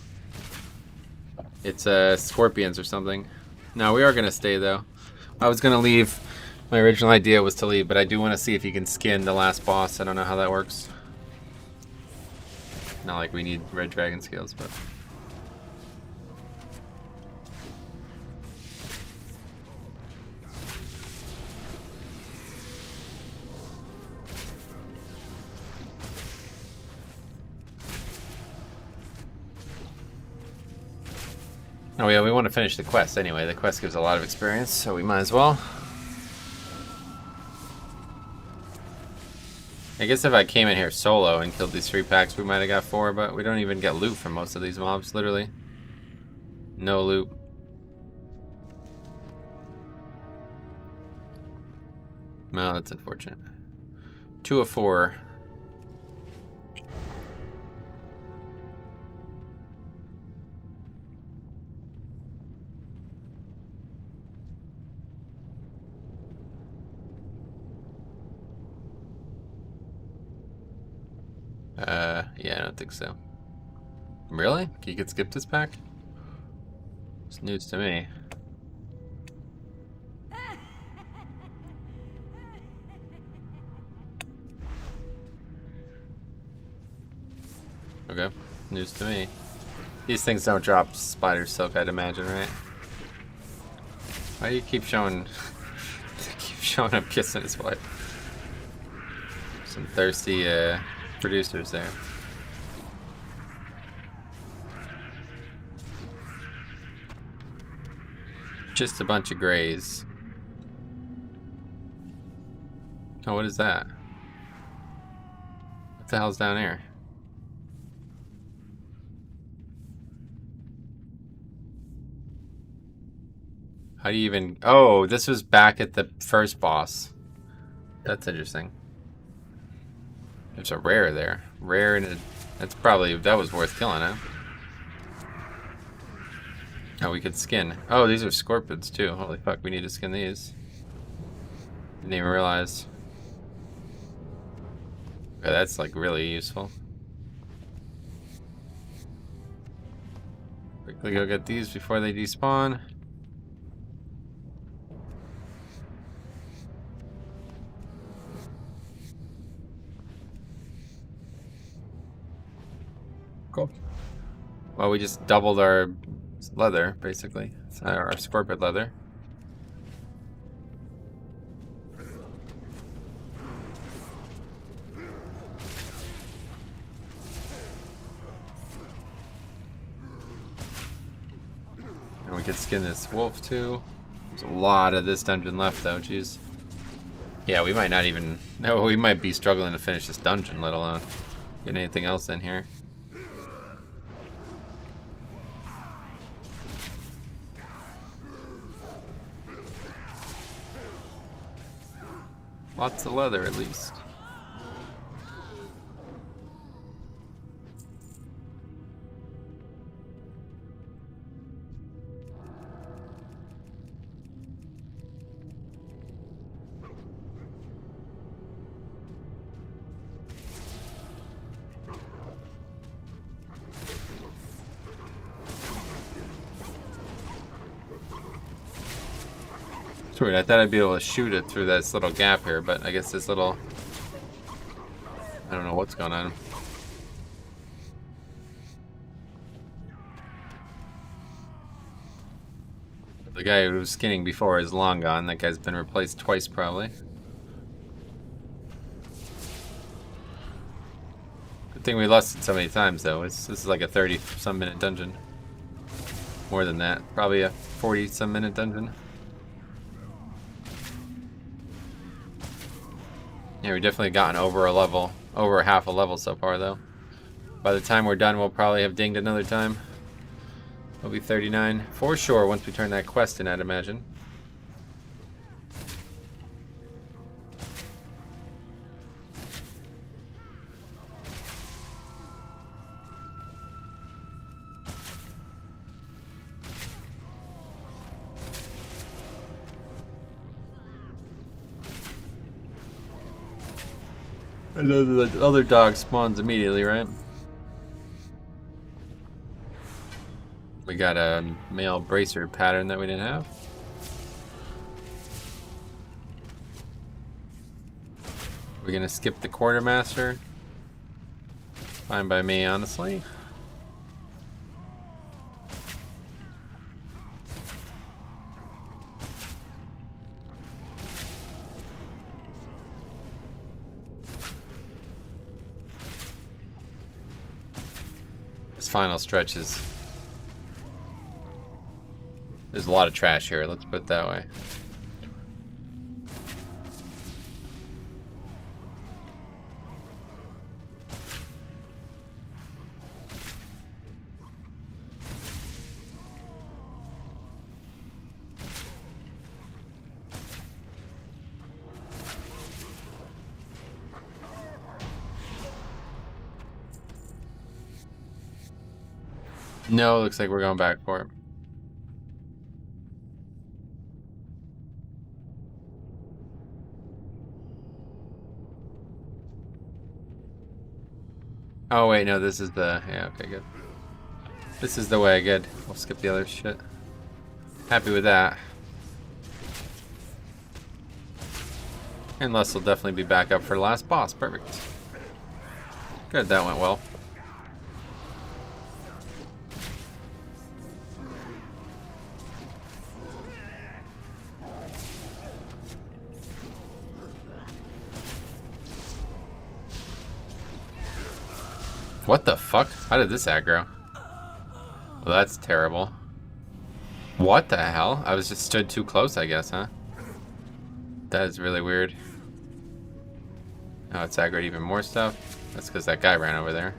It's scorpions or something. No, we are going to stay, though. I was going to leave. My original idea was to leave, but I do want to see if you can skin the last boss. I don't know how that works. Not like we need red dragon scales, but... Oh yeah, we want to finish the quest anyway. The quest gives a lot of experience, so we might as well. I guess if I came in here solo and killed these 3 packs, we might have got 4, but we don't even get loot from most of these mobs, literally. No loot. No, that's unfortunate. 2 of 4. Yeah, I don't think so. Really? You could skip this pack? It's news to me. Okay, news to me. These things don't drop spider silk, I'd imagine, right? Why do you keep showing... keep showing him kissing his wife? Some thirsty, producers there. Just a bunch of grays. Oh, what is that? What the hell's down here? How do you even... Oh, this was back at the first boss. That's interesting. There's a rare there. Rare and a... That's probably... That was worth killing, huh? Oh, we could skin. Oh, these are scorpions too. Holy fuck, we need to skin these. Didn't even realize. Okay, that's like really useful. Quickly go get these before they despawn. Cool. Well, we just doubled our leather, basically. It's our scorpion leather. And we could skin this wolf too. There's a lot of this dungeon left though, jeez. Yeah, we might not even... No, we might be struggling to finish this dungeon, let alone get anything else in here. Lots of leather, at least. Sweet, I thought I'd be able to shoot it through this little gap here, but I guess this little... I don't know what's going on. The guy who was skinning before is long gone. That guy's been replaced twice, probably. Good thing we lost it so many times, though. This is like a 30-some minute dungeon. More than that. Probably a 40-some minute dungeon. Yeah, we've definitely gotten over a level. Over half a level so far, though. By the time we're done, we'll probably have dinged another time. It'll be 39. For sure, once we turn that quest in, I'd imagine. And then the other dog spawns immediately, right? We got a male bracer pattern that we didn't have. We're gonna skip the quartermaster. Fine by me, honestly. This final stretch is... There's a lot of trash here, let's put it that way. No, looks like we're going back for it. Oh wait, no, this is the... Yeah, okay, good. This is the way, good. We'll skip the other shit. Happy with that. And Les will definitely be back up for the last boss. Perfect. Good, that went well. What the fuck? How did this aggro? Well, that's terrible. What the hell? I was just stood too close, I guess, huh? That is really weird. Oh, it's aggroed even more stuff. That's because that guy ran over there.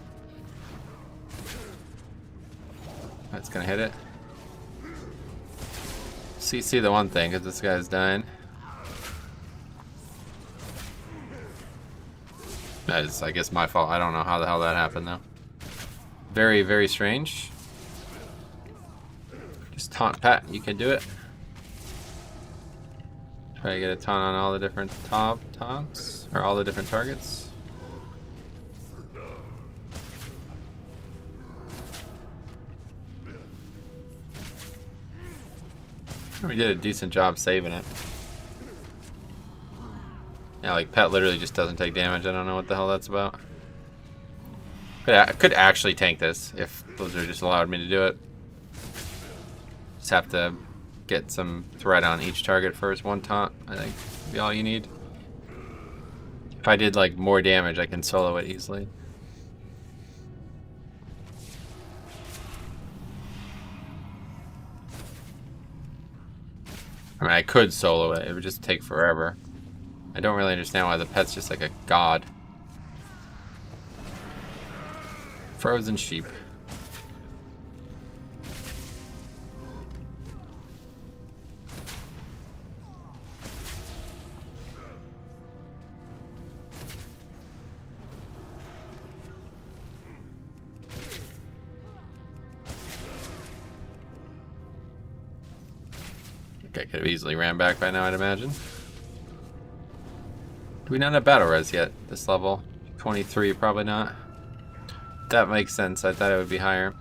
That's gonna hit it. CC the one thing, because this guy's dying. That is, I guess, my fault. I don't know how the hell that happened, though. Very, very strange. Just taunt Pat. You can do it. Try to get a taunt on all the different taunts. Or all the different targets. We did a decent job saving it. Yeah, like, Pet literally just doesn't take damage. I don't know what the hell that's about. I could actually tank this if Blizzard just allowed me to do it. Just have to get some threat on each target first. One taunt, I think, would be all you need. If I did, like, more damage, I can solo it easily. I mean, I could solo it. It would just take forever. I don't really understand why the pet's just like a god. Frozen sheep. Okay, could have easily ran back by now, I'd imagine. Do we not have battle res yet, this level? 23, probably not. That makes sense, I thought it would be higher.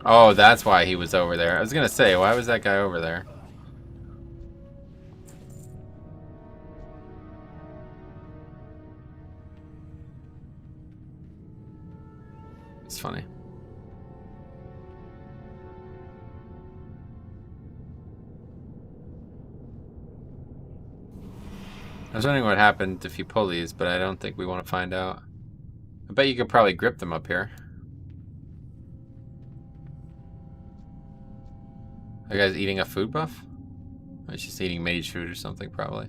Oh, that's why he was over there. I was gonna say, why was that guy over there? It's funny. I was wondering what happened if you pull these, but I don't think we want to find out. I bet you could probably grip them up here. Are you guys eating a food buff? Or is just eating mage food or something, probably.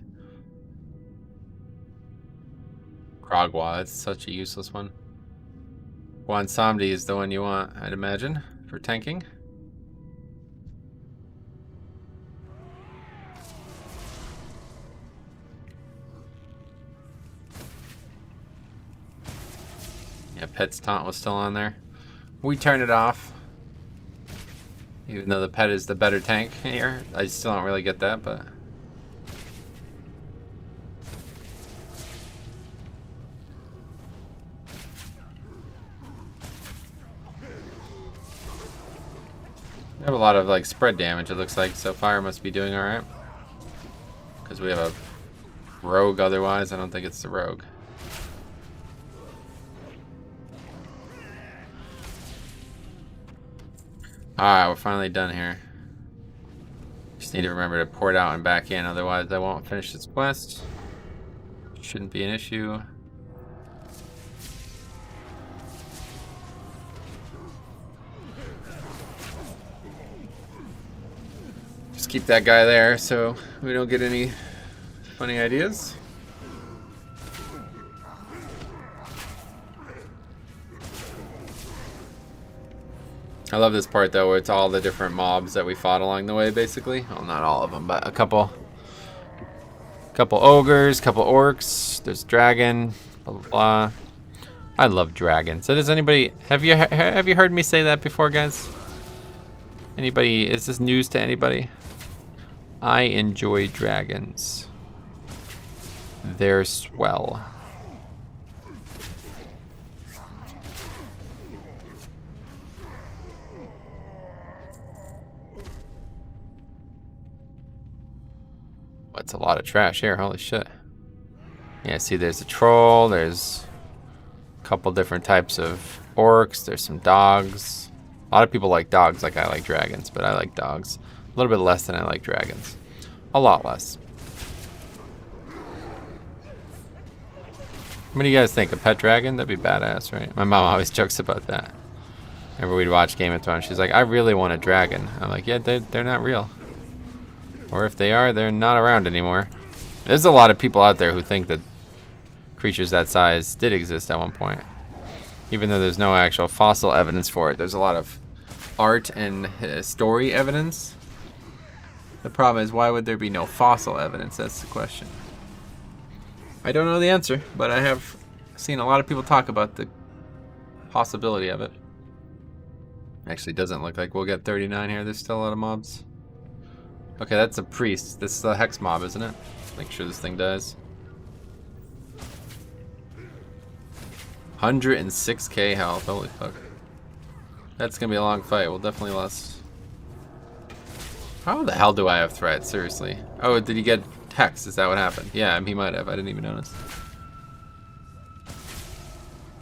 Krogwa, that's such a useless one. Samdi is the one you want, I'd imagine, for tanking. Yeah, Pet's taunt was still on there. We turned it off. Even though the Pet is the better tank here. I still don't really get that, but... We have a lot of like spread damage, it looks like, so fire must be doing alright. Because we have a rogue otherwise, I don't think it's the rogue. Alright, we're finally done here. Just need to remember to pour it out and back in, otherwise I won't finish this quest. Shouldn't be an issue. Just keep that guy there so we don't get any funny ideas. I love this part though, where it's all the different mobs that we fought along the way, basically. Well, not all of them, but a couple ogres, couple orcs. There's dragon, blah blah blah. I love dragons. So does anybody have you heard me say that before, guys? Anybody? Is this news to anybody? I enjoy dragons. They're swell. That's a lot of trash here, holy shit. Yeah, see there's a troll, there's a couple different types of orcs, there's some dogs. A lot of people like dogs like I like dragons, but I like dogs. A little bit less than I like dragons. A lot less. What do you guys think? A pet dragon? That'd be badass, right? My mom always jokes about that. Whenever we'd watch Game of Thrones, she's like, I really want a dragon. I'm like, yeah, they're not real. Or if they are, they're not around anymore. There's a lot of people out there who think that creatures that size did exist at one point. Even though there's no actual fossil evidence for it. There's a lot of art and story evidence. The problem is, why would there be no fossil evidence? That's the question. I don't know the answer, but I have seen a lot of people talk about the possibility of it. Actually, doesn't look like we'll get 39 here. There's still a lot of mobs. Okay, that's a priest. This is a hex mob, isn't it? Make sure this thing dies. 106k health. Holy fuck. That's gonna be a long fight. We'll definitely last. How the hell do I have threat? Seriously. Oh, did he get hex? Is that what happened? Yeah, he might have. I didn't even notice.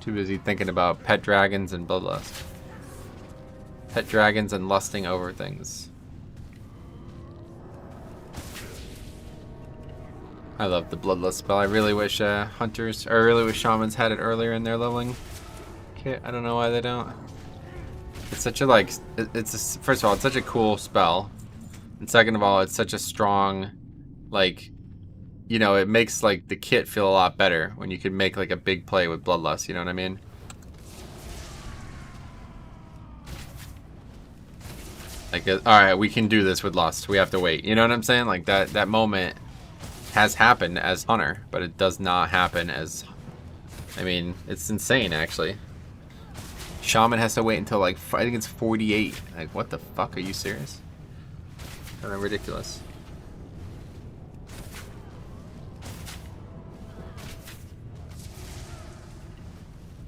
Too busy thinking about pet dragons and bloodlust. Pet dragons and lusting over things. I love the bloodlust spell. I really wish hunters, or I really wish shamans had it earlier in their leveling kit. I don't know why they don't. It's such a first of all, it's such a cool spell. And second of all, it's such a strong, like, you know, it makes like the kit feel a lot better when you can make like a big play with Bloodlust, you know what I mean? Like, alright, we can do this with Lust. We have to wait. You know what I'm saying? Like, that moment has happened as Hunter, but it does not happen as... I mean, it's insane, actually. Shaman has to wait until, like, I think it's 48. Like, what the fuck? Are you serious? Kind of ridiculous.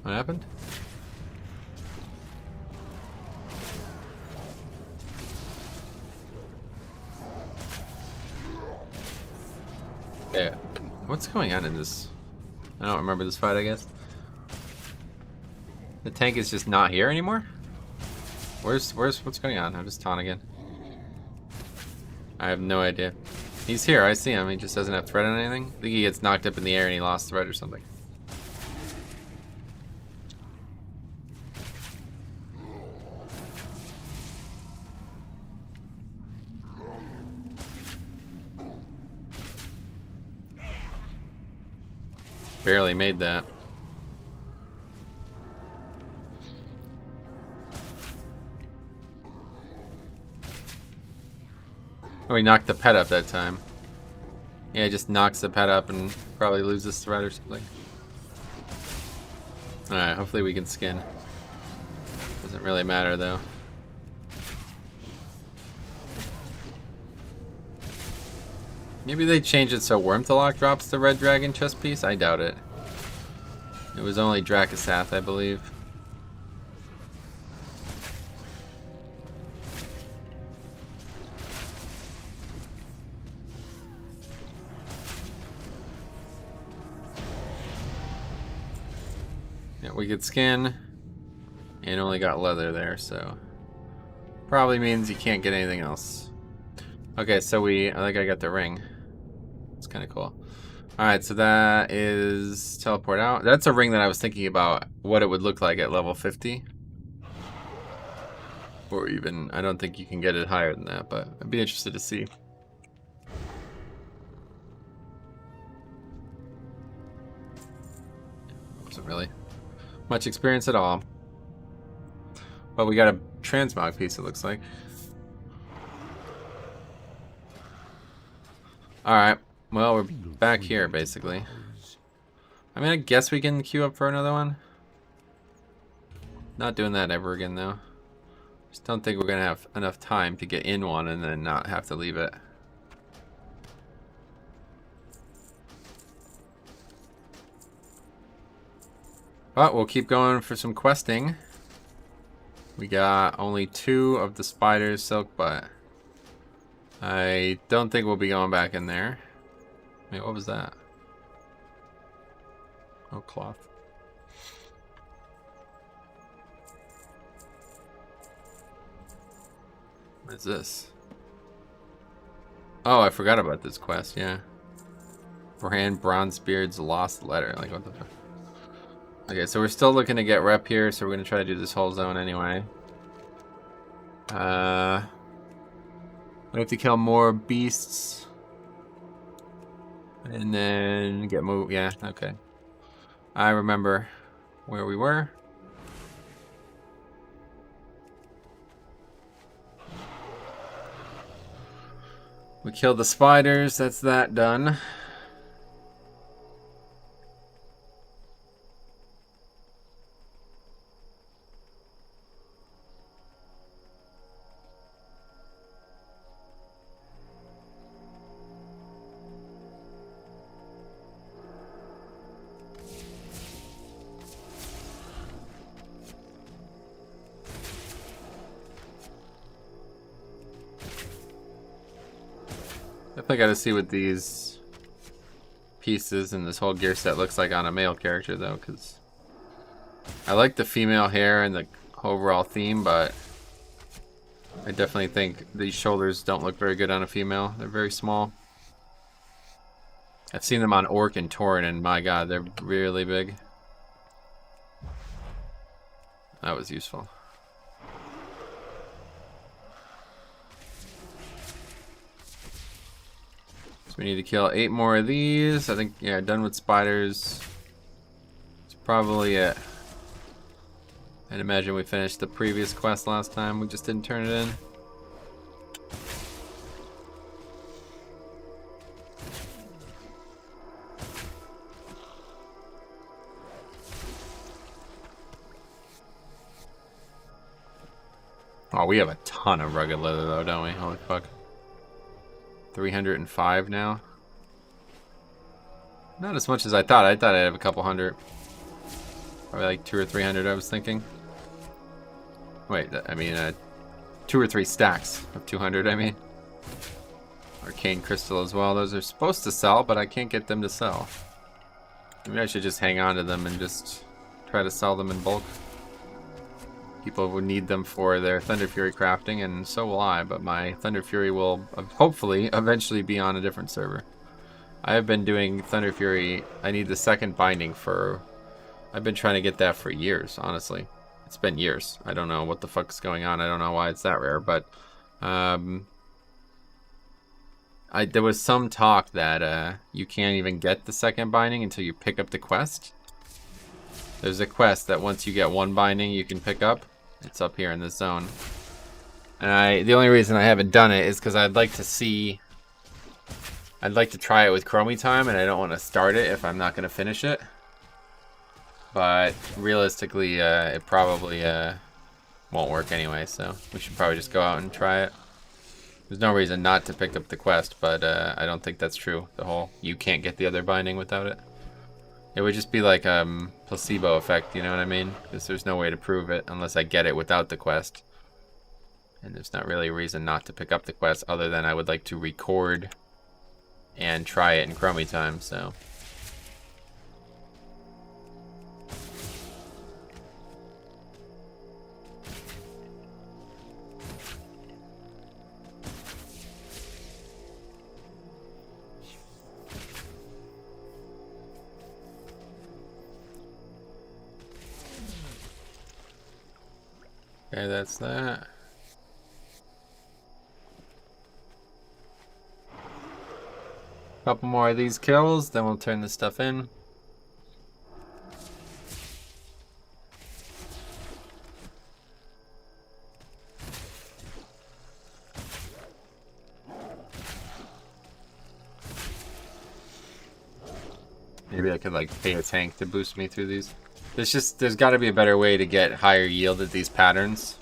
What happened? Yeah. What's going on in this? I don't remember this fight, I guess. The tank is just not here anymore? What's going on? I'm just taunting again. I have no idea. He's here, I see him. He just doesn't have threat on anything. I think he gets knocked up in the air and he lost threat or something. Barely made that. Oh, he knocked the pet up that time. Yeah, he just knocks the pet up and probably loses threat or something. Alright, hopefully we can skin. Doesn't really matter though. Maybe they changed it so Wormthalok drops the red dragon chest piece? I doubt it. It was only Dracasath, I believe. Yeah, we could skin and only got leather there, so probably means you can't get anything else. Okay, so I think I got the ring. It's kind of cool. Alright, so that is teleport out. That's a ring that I was thinking about what it would look like at level 50. Or even, I don't think you can get it higher than that, but I'd be interested to see. Wasn't really much experience at all. But we got a transmog piece, it looks like. Alright, well, we're back here, basically. I mean, I guess we can queue up for another one. Not doing that ever again, though. Just don't think we're going to have enough time to get in one and then not have to leave it. But we'll keep going for some questing. We got only 2 of the spider's silk, but I don't think we'll be going back in there. Wait, what was that? Oh, cloth. What is this? Oh, I forgot about this quest, yeah. Brand Bronzebeard's Lost Letter. Like, what the fuck? Okay, so we're still looking to get rep here, so we're going to try to do this whole zone anyway. We have to kill more beasts. And then get moved. Yeah, okay. I remember where we were. We killed the spiders. That's that done. Definitely got to see what these pieces and this whole gear set looks like on a male character, though, because I like the female hair and the overall theme, but I definitely think these shoulders don't look very good on a female. They're very small. I've seen them on Orc and Tauren, and my god, they're really big. That was useful. We need to kill 8 more of these. I think, yeah, done with spiders. It's probably it. I'd imagine we finished the previous quest last time. We just didn't turn it in. Oh, we have a ton of rugged leather though, don't we? Holy fuck. 305 now. Not as much as I thought. I thought I'd have a couple hundred. Probably like 200 or 300, I was thinking. Wait, I mean, 2 or 3 stacks of 200, I mean. Arcane crystal as well. Those are supposed to sell, but I can't get them to sell. Maybe I should just hang on to them and just try to sell them in bulk. People would need them for their Thunder Fury crafting, and so will I, but my Thunder Fury will hopefully eventually be on a different server. I have been doing Thunder Fury. I need the second binding for... I've been trying to get that for years, honestly. It's been years. I don't know what the fuck's going on. I don't know why it's that rare, but... there was some talk that you can't even get the second binding until you pick up the quest. There's a quest that once you get 1 binding, you can pick up. It's up here in this zone. And the only reason I haven't done it is because I'd like to see... I'd like to try it with Chromie time, and I don't want to start it if I'm not going to finish it. But realistically, it probably won't work anyway, so we should probably just go out and try it. There's no reason not to pick up the quest, but I don't think that's true. The whole, you can't get the other binding without it. It would just be like placebo effect, you know what I mean? Because there's no way to prove it unless I get it without the quest. And there's not really a reason not to pick up the quest other than I would like to record and try it in Chromie time, so... Okay, that's that. Couple more of these kills, then we'll turn this stuff in. Maybe I could like pay a tank to boost me through these. There's got to be a better way to get higher yield at these patterns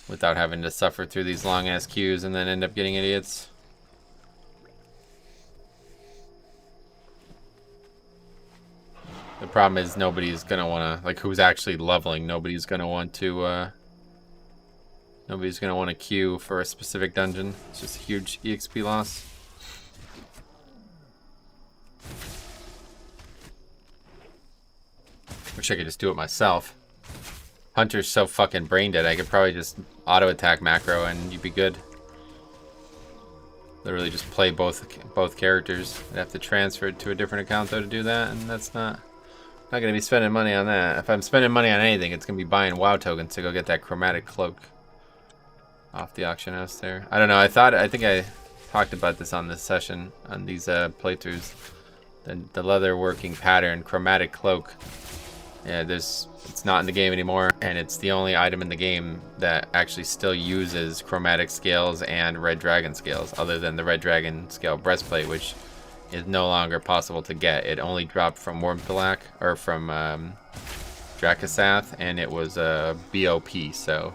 without having to suffer through these long ass queues and then end up getting idiots. The problem is nobody's gonna wanna, like, who's actually leveling, nobody's gonna want to queue for a specific dungeon. It's just a huge EXP loss. Wish I could just do it myself. Hunter's so fucking brain dead, I could probably just auto attack macro and you'd be good. Literally just play both characters. I'd have to transfer it to a different account though to do that, and that's not gonna be spending money on that. If I'm spending money on anything, it's gonna be buying WoW tokens to go get that chromatic cloak off the auction house there. I don't know, I think I talked about this on this session, on these playthroughs. The leatherworking pattern, chromatic cloak. Yeah, it's not in the game anymore, and it's the only item in the game that actually still uses chromatic scales and red dragon scales, other than the red dragon scale breastplate, which is no longer possible to get. It only dropped from Wormtalak, or from Dracasath, and it was a BOP, so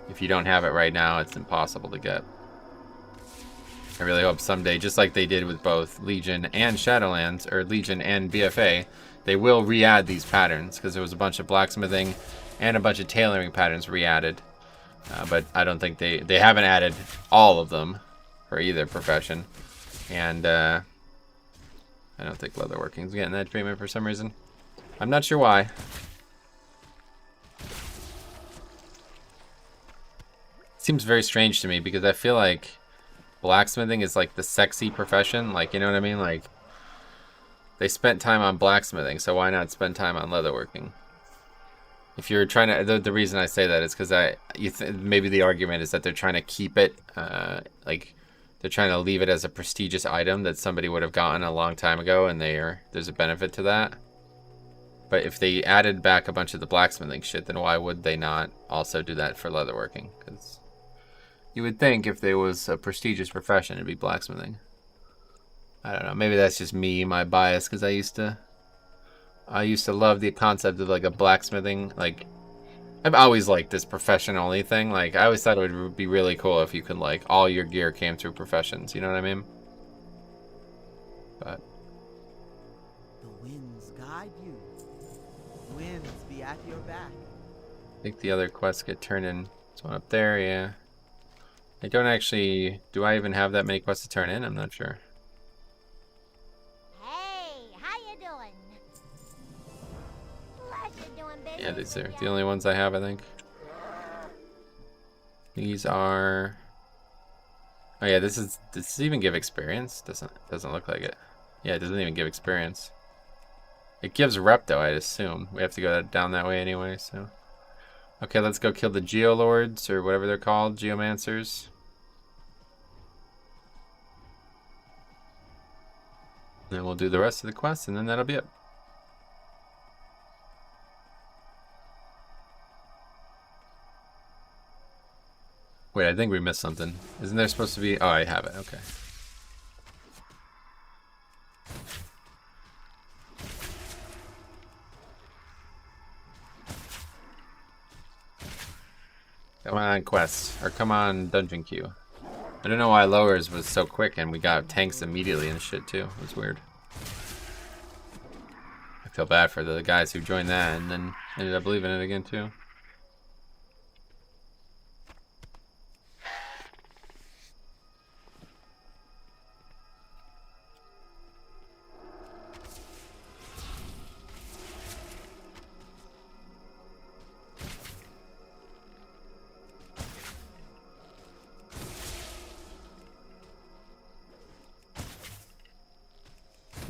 if you don't have it right now, it's impossible to get. I really hope someday, just like they did with both Legion and Shadowlands, or Legion and BFA, they will re-add these patterns, because there was a bunch of blacksmithing and a bunch of tailoring patterns re-added. But I don't think they haven't added all of them for either profession. And I don't think leatherworking's getting that treatment for some reason. I'm not sure why. Seems very strange to me, because I feel like blacksmithing is like the sexy profession. Like, you know what I mean? Like, they spent time on blacksmithing, so why not spend time on leatherworking? If you're trying to, the reason I say that is because maybe the argument is that they're trying to keep it like they're trying to leave it as a prestigious item that somebody would have gotten a long time ago, and there's a benefit to that. But if they added back a bunch of the blacksmithing shit, then why would they not also do that for leatherworking? Because you would think if there was a prestigious profession, it'd be blacksmithing. I don't know. Maybe that's just me, my bias, because I used to love the concept of like a blacksmithing. Like, I've always liked this profession only thing. Like, I always thought it would be really cool if you could, like, all your gear came through professions. You know what I mean? But the winds guide you. Winds be at your back. I think the other quests get turned in. There's one up there, yeah. I don't actually... Do I even have that many quests to turn in? I'm not sure. Hey, how you doing? Pleasure doing business. Yeah, these are the only ones I have, I think. These are... Oh yeah, does this even give experience? Doesn't look like it. Yeah, it doesn't even give experience. It gives rep though, I'd assume. We have to go down that way anyway, so. Okay, let's go kill the Geolords, or whatever they're called, Geomancers. Then we'll do the rest of the quest, and then that'll be it. Wait, I think we missed something. Isn't there supposed to be... Oh, I have it, okay. Come on, quest. Or come on, dungeon queue. I don't know why lowers was so quick and we got tanks immediately and shit too. It was weird. I feel bad for the guys who joined that and then ended up leaving it again too.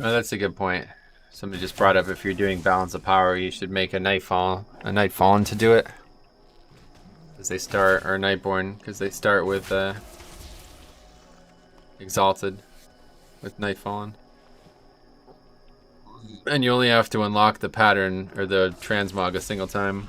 Oh, that's a good point. Somebody just brought up if you're doing balance of power, you should make a Nightfallen to do it. Because they start, or Nightborn, because they start with Exalted, with Nightfallen. And you only have to unlock the pattern, or the transmog a single time.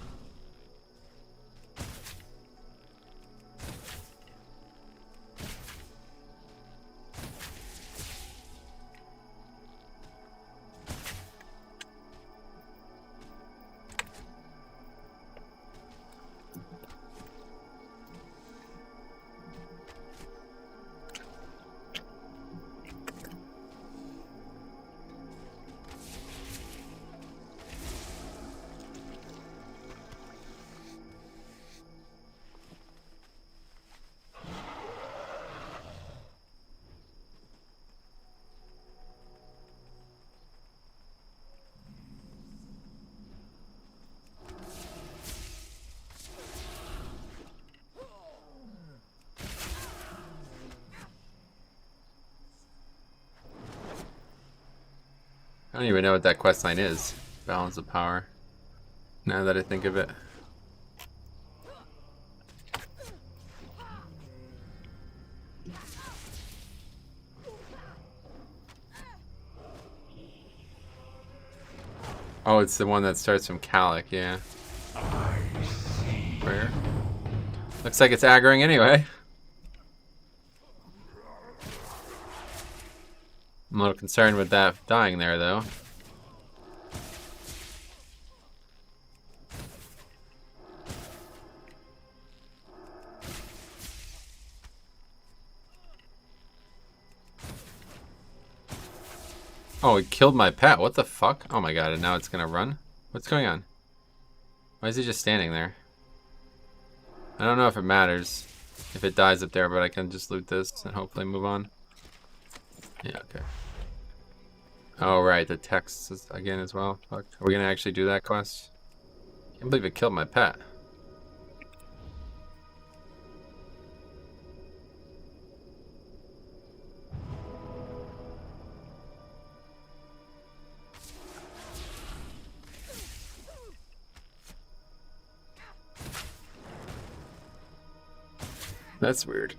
I don't even know what that quest line is. Balance of power. Now that I think of it. Oh, it's the one that starts from Calic, yeah. Where? Looks like it's aggroing anyway. I'm a little concerned with that dying there, though. Oh, it killed my pet. What the fuck? Oh my god, and now it's gonna run? What's going on? Why is he just standing there? I don't know if it matters if it dies up there, but I can just loot this and hopefully move on. Yeah, okay. Oh, right, the text is again as well. Fuck. Are we gonna actually do that quest? I can't believe it killed my pet. That's weird.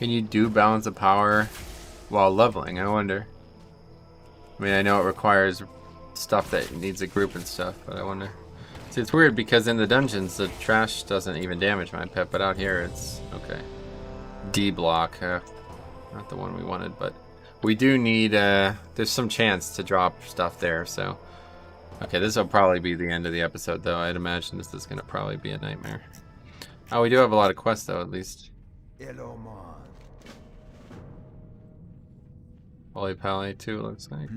Can you do balance of power while leveling? I wonder. I mean, I know it requires stuff that needs a group and stuff, but I wonder. See, it's weird because in the dungeons, the trash doesn't even damage my pet, but out here it's okay. D block, not the one we wanted, but we do need, there's some chance to drop stuff there, so. Okay, this will probably be the end of the episode, though. I'd imagine this is going to probably be a nightmare. Oh, we do have a lot of quests, though, at least. Holy Pally, too, looks like.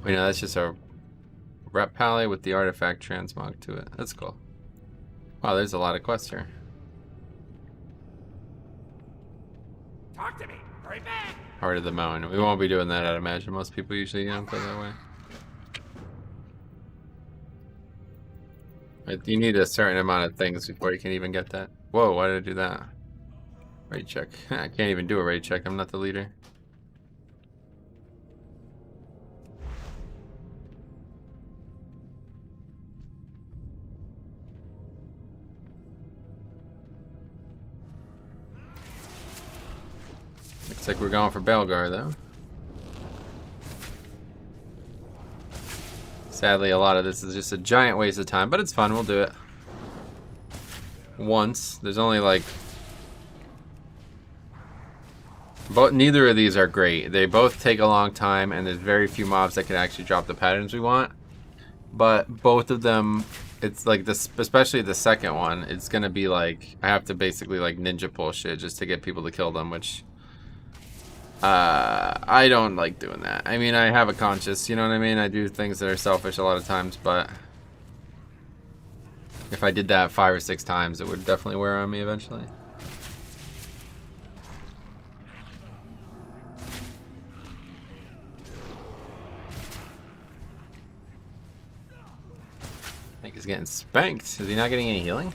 Wait, no, that's just a rep Pally with the artifact transmog to it. That's cool. Wow, there's a lot of quests here. Talk to me. Hurry back. Heart of the Mountain. We won't be doing that, I'd imagine. Most people usually don't go that way. But you need a certain amount of things before you can even get that. Whoa, why did I do that? Raid check. I can't even do a raid check. I'm not the leader. Looks like we're going for Belgar, though. Sadly, a lot of this is just a giant waste of time, but it's fun. We'll do it once. There's only like... But neither of these are great. They both take a long time, and there's very few mobs that can actually drop the patterns we want. But both of them, it's like this, especially the second one, it's gonna be like, I have to basically like ninja pull shit just to get people to kill them, which I don't like doing that. I mean, I have a conscience, you know what I mean? I do things that are selfish a lot of times, but if I did that 5 or 6 times, it would definitely wear on me eventually. I think he's getting spanked. Is he not getting any healing?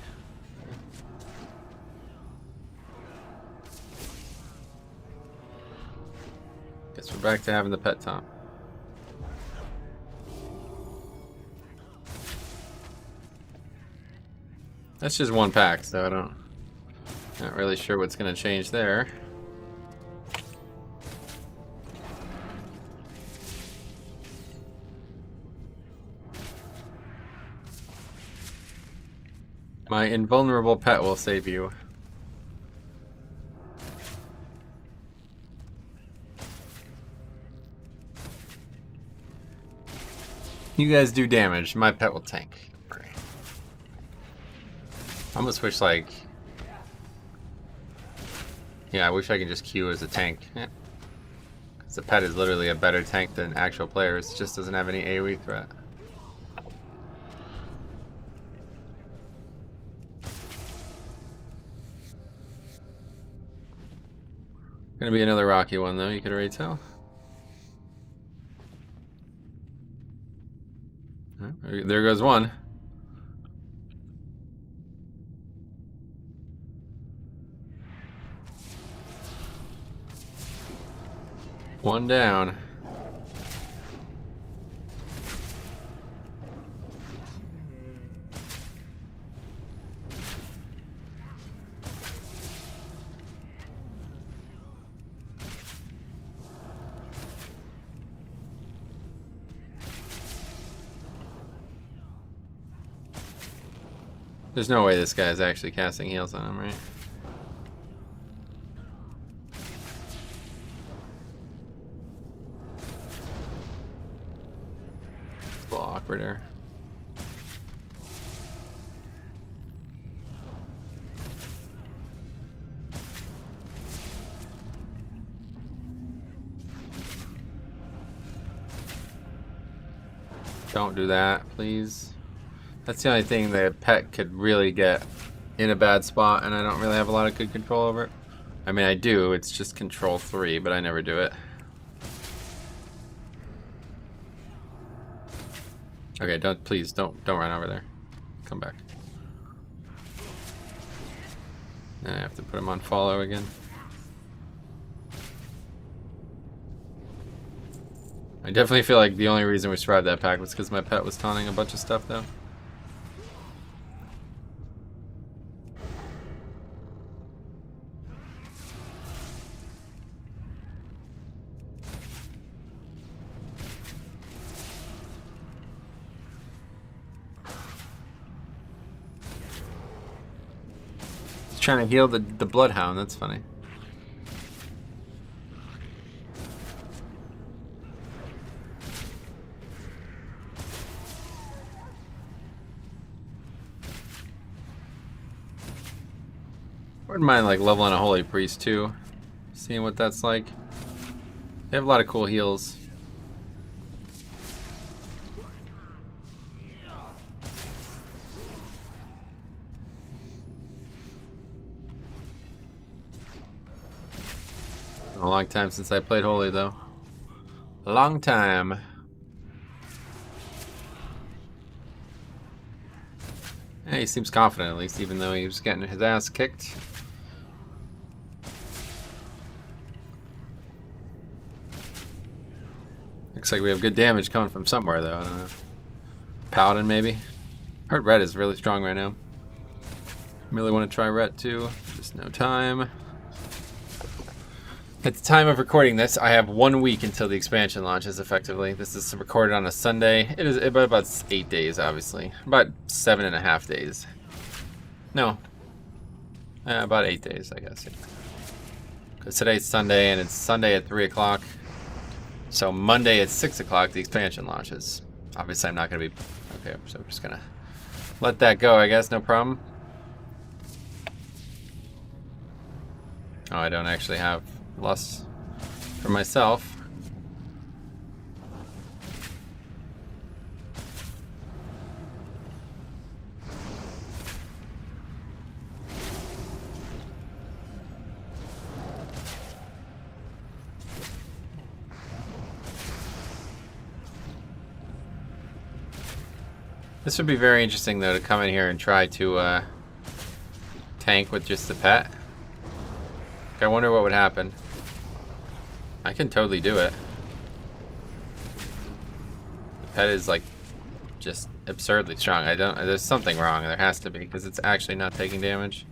Guess we're back to having the pet Tom. That's just one pack, so not really sure what's gonna change there. My invulnerable pet will save you. You guys do damage. My pet will tank. I almost wish, like... Yeah, I wish I could just queue as a tank. Yeah. Because the pet is literally a better tank than actual players. It just doesn't have any AoE threat. Gonna be another rocky one, though, you could already tell. There goes one. One down. There's no way this guy is actually casting heals on him, right? It's a little awkward there. Don't do that, please. That's the only thing the pet could really get in a bad spot, and I don't really have a lot of good control over it. I mean, I do. It's just control 3, but I never do it. Okay, please don't run over there. Come back. And I have to put him on follow again. I definitely feel like the only reason we survived that pack was because my pet was taunting a bunch of stuff, though. trying to heal the bloodhound. That's funny. Wouldn't mind like leveling a holy priest too, seeing what that's like. They have a lot of cool heals. A long time since I played holy though. A long time. Yeah, he seems confident at least, even though he was getting his ass kicked. Looks like we have good damage coming from somewhere though. I don't know. Paladin maybe? Heard red is really strong right now. Really want to try red too. Just no time. At the time of recording this, I have 1 week until the expansion launches effectively. This is recorded on a Sunday. It is about 8 days, obviously. About 7.5 days. No. About 8 days, I guess. Because today's Sunday, and it's Sunday at 3 o'clock. So Monday at 6 o'clock, the expansion launches. Obviously, I'm not going to be... Okay, so I'm just going to let that go, I guess. No problem. Oh, I don't actually have lust for myself. This would be very interesting though to come in here and try to tank with just the pet. I wonder what would happen. I can totally do it. The pet is like just absurdly strong. There's something wrong. There has to be, because it's actually not taking damage.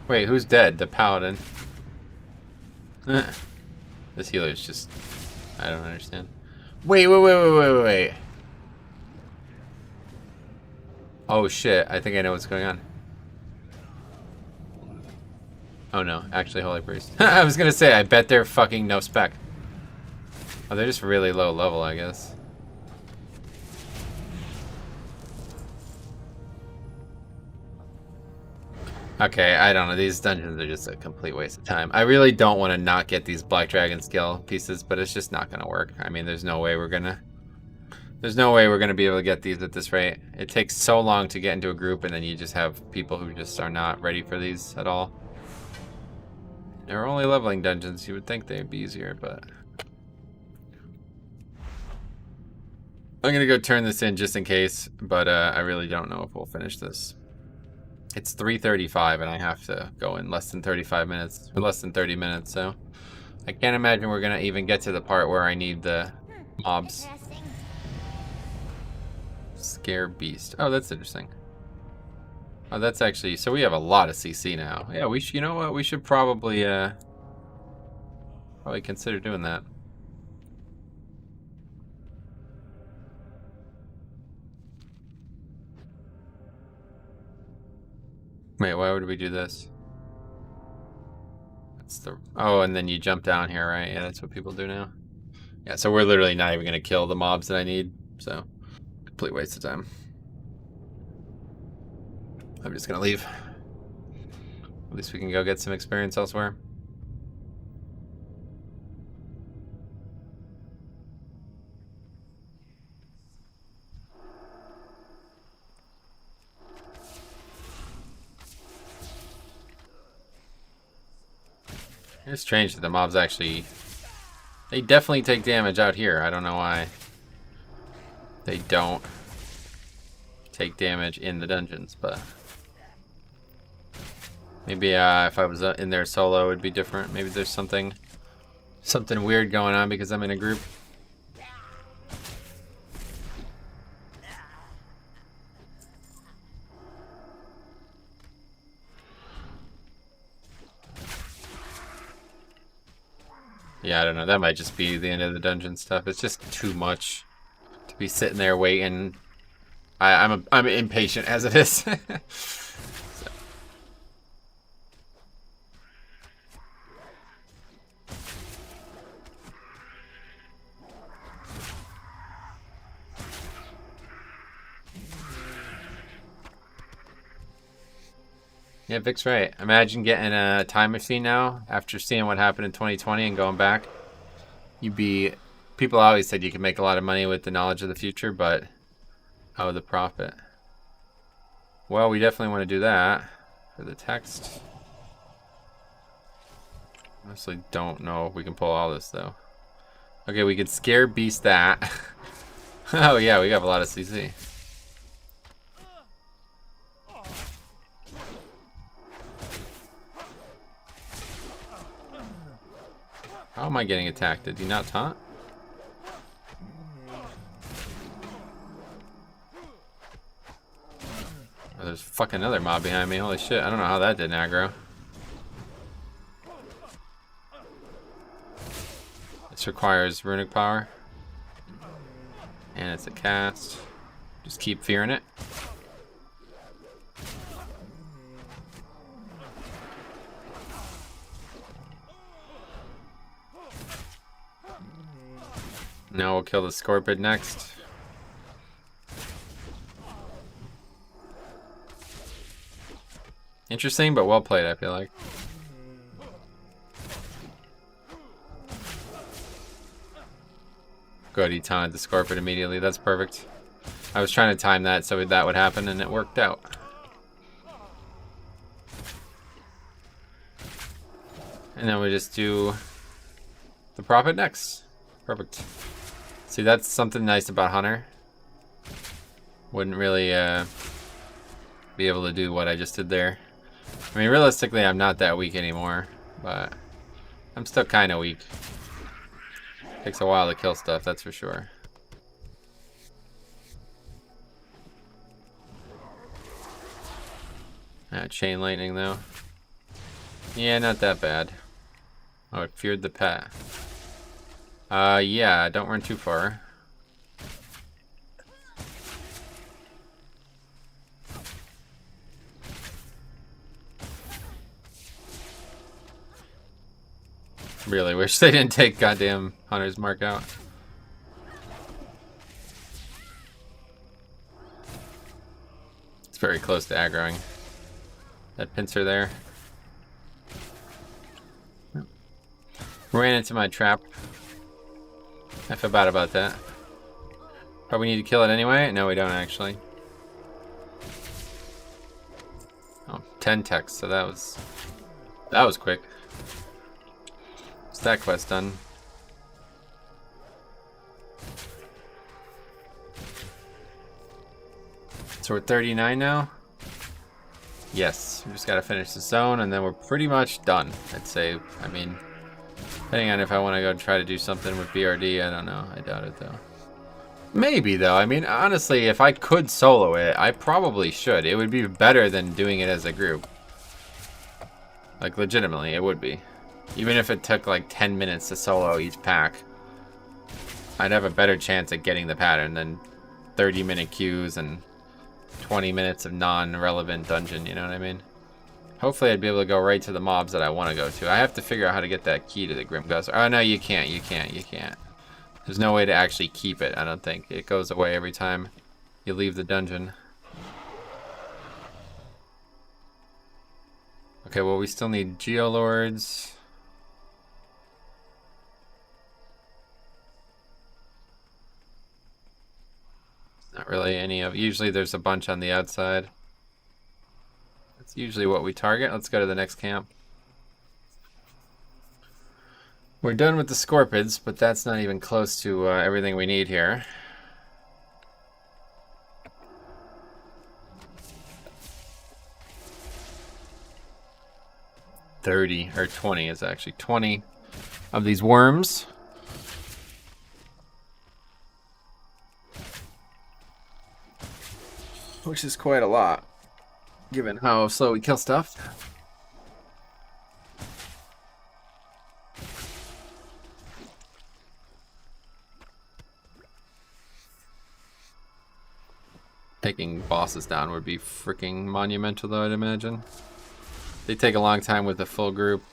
Wait, who's dead? The paladin. This healer is just... I don't understand. Wait. Oh shit, I think I know what's going on. Oh no, actually holy priest. I was gonna say, I bet they're fucking no spec. Oh, they're just really low level, I guess. Okay, I don't know. These dungeons are just a complete waste of time. I really don't want to not get these Black Dragon skill pieces, but it's just not going to work. I mean, there's no way we're going to be able to get these at this rate. It takes so long to get into a group, and then you just have people who just are not ready for these at all. They're only leveling dungeons. You would think they'd be easier, but... I'm going to go turn this in just in case, but I really don't know if we'll finish this. It's 3:35 and I have to go in less than 35 minutes, or less than 30 minutes, so I can't imagine we're gonna even get to the part where I need the mobs. Interesting. Scare beast. Oh, that's interesting. Oh, that's actually, so we have a lot of CC now. Yeah, you know what? We should probably consider doing that. Wait, why would we do this? That's the... Oh, and then you jump down here, right? Yeah, that's what people do now. Yeah, so we're literally not even going to kill the mobs that I need, so complete waste of time. I'm just going to leave. At least we can go get some experience elsewhere. It's strange that the mobs actually... They definitely take damage out here. I don't know why they don't take damage in the dungeons, but... Maybe if I was in there solo, it would be different. Maybe there's something weird going on because I'm in a group. Yeah, I don't know. That might just be the end of the dungeon stuff. It's just too much to be sitting there waiting. I'm impatient as it is. So. Yeah, Vic's right. Imagine getting a time machine now after seeing what happened in 2020 and going back. People always said you could make a lot of money with the knowledge of the future, but oh, the profit. Well, we definitely want to do that for the text. Honestly, don't know if we can pull all this though. Okay, we could scare beast that. Oh yeah, we have a lot of CC. How am I getting attacked? Did he not taunt? Oh, there's fucking another mob behind me. Holy shit, I don't know how that didn't aggro. This requires runic power. And it's a cast. Just keep fearing it. Now we'll kill the Scorpid next. Interesting, but well played, I feel like. Good, he taunted the Scorpid immediately. That's perfect. I was trying to time that so that would happen, and it worked out. And then we just do the Prophet next. Perfect. See, that's something nice about Hunter. Wouldn't really be able to do what I just did there. I mean, realistically, I'm not that weak anymore, but I'm still kind of weak. Takes a while to kill stuff, that's for sure. Chain lightning, though. Yeah, not that bad. Oh, it feared the pet. Yeah, don't run too far. Really wish they didn't take goddamn Hunter's mark out. It's very close to aggroing. That pincer there. Ran into my trap. I feel bad about that. Probably need to kill it anyway? No, we don't actually. Oh, 10 texts, so that was quick. What's that quest done? So we're 39 now? Yes, we just gotta finish the zone and then we're pretty much done, I'd say. I mean, depending on if I want to go try to do something with BRD, I don't know. I doubt it, though. Maybe, though. I mean, honestly, if I could solo it, I probably should. It would be better than doing it as a group. Like, legitimately, it would be. Even if it took, like, 10 minutes to solo each pack, I'd have a better chance at getting the pattern than 30-minute queues and 20 minutes of non-relevant dungeon, you know what I mean? Hopefully I'd be able to go right to the mobs that I want to go to. I have to figure out how to get that key to the Grim Gust. Oh, no, you can't. There's no way to actually keep it, I don't think. It goes away every time you leave the dungeon. Okay, well, we still need Geolords. Not really any of... Usually there's a bunch on the outside. That's usually what we target. Let's go to the next camp. We're done with the scorpids, but that's not even close to everything we need here. $30 or $20 is actually 20 of these worms. Which is quite a lot, given how slow we kill stuff. Taking bosses down would be freaking monumental, though, I'd imagine. They take a long time with a full group.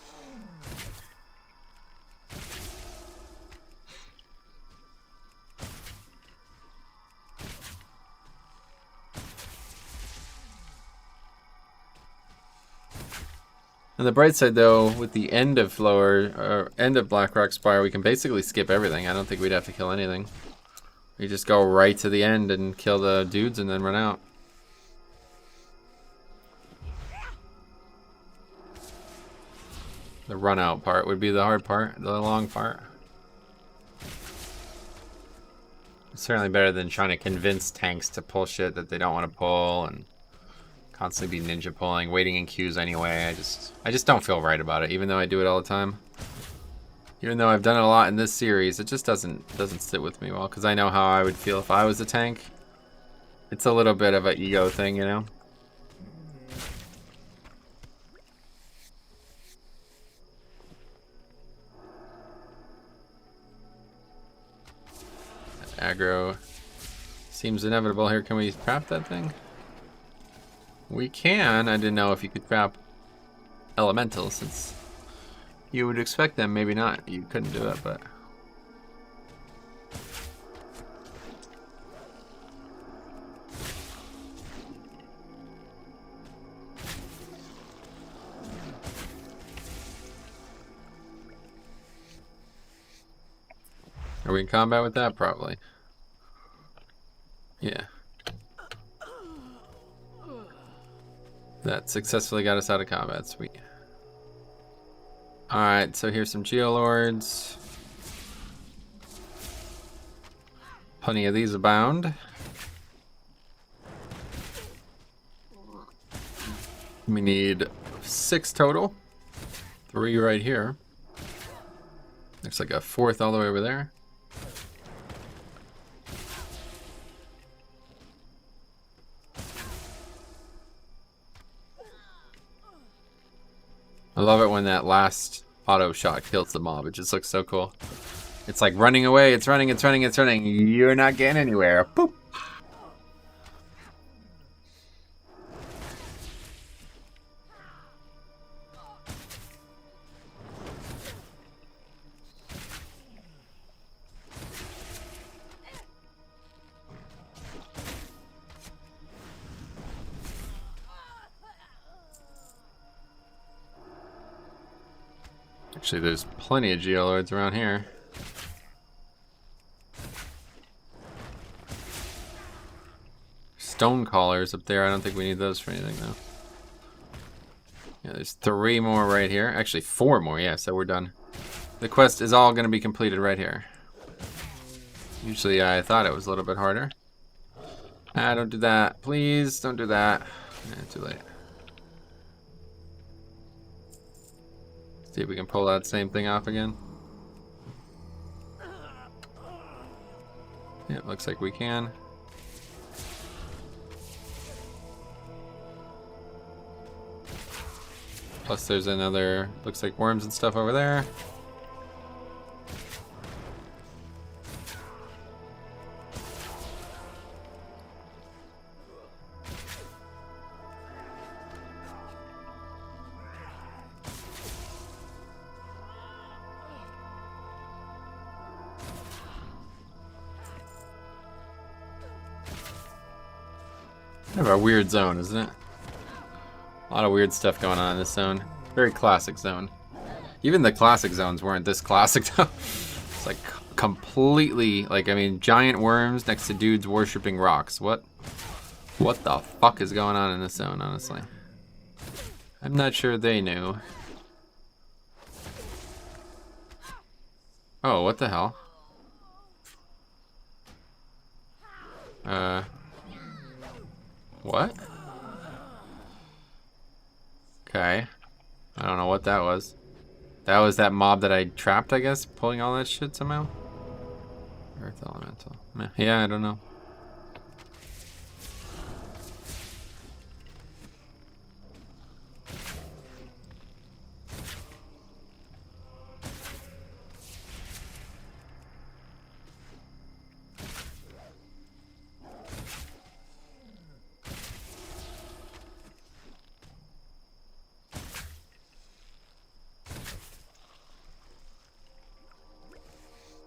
On the bright side, though, with the end of Blackrock Spire, we can basically skip everything. I don't think we'd have to kill anything. We just go right to the end and kill the dudes and then run out. The run out part would be the hard part, the long part. It's certainly better than trying to convince tanks to pull shit that they don't want to pull and constantly be ninja pulling, waiting in queues anyway. I just don't feel right about it, even though I do it all the time. Even though I've done it a lot in this series, it just doesn't sit with me well, because I know how I would feel if I was a tank. It's a little bit of an ego thing, you know? Aggro seems inevitable here. Can we trap that thing? We can. I didn't know if you could trap elementals, since you would expect them. Maybe not. You couldn't do it, but... Are we in combat with that? Probably. Yeah. That successfully got us out of combat. Sweet. Alright, so here's some Geolords. Plenty of these abound. We need 6 total. 3 right here. Looks like a 4th all the way over there. I love it when that last auto shot kills the mob. It just looks so cool. It's like running away. It's running, it's running, it's running. You're not getting anywhere. Boop. Actually, there's plenty of Geolords around here. Stone Callers up there. I don't think we need those for anything, though. Yeah, there's 3 more right here. Actually, 4 more. Yeah, so we're done. The quest is all going to be completed right here. Usually, I thought it was a little bit harder. Ah, don't do that. Please, don't do that. Yeah, too late. See if we can pull that same thing off again. Yeah, looks like we can. Plus there's another, looks like worms and stuff over there. Kind of a weird zone, isn't it? A lot of weird stuff going on in this zone. Very classic zone. Even the classic zones weren't this classic though. It's like completely, like, I mean, giant worms next to dudes worshipping rocks. What the fuck is going on in this zone, honestly? I'm not sure they knew. Oh, what the hell? What? Okay. I don't know what that was. That was that mob that I trapped, I guess, pulling all that shit somehow? Earth Elemental. Meh. Yeah, I don't know.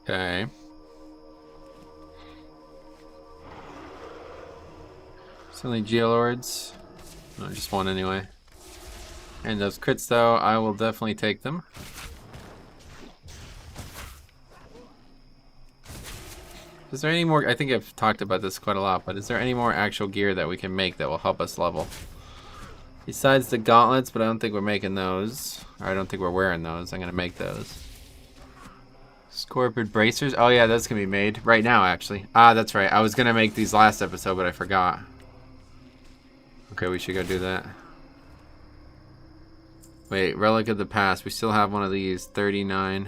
Okay. It's only Geolords. No, just one anyway. And those crits, though, I will definitely take them. Is there any more? I think I've talked about this quite a lot, but is there any more actual gear that we can make that will help us level? Besides the gauntlets, but I don't think we're making those. Or I don't think we're wearing those. I'm going to make those. Scorpion bracers? Oh yeah, that's going to be made. Right now, actually. Ah, that's right. I was going to make these last episode, but I forgot. Okay, we should go do that. Wait, Relic of the Past. We still have one of these. 39.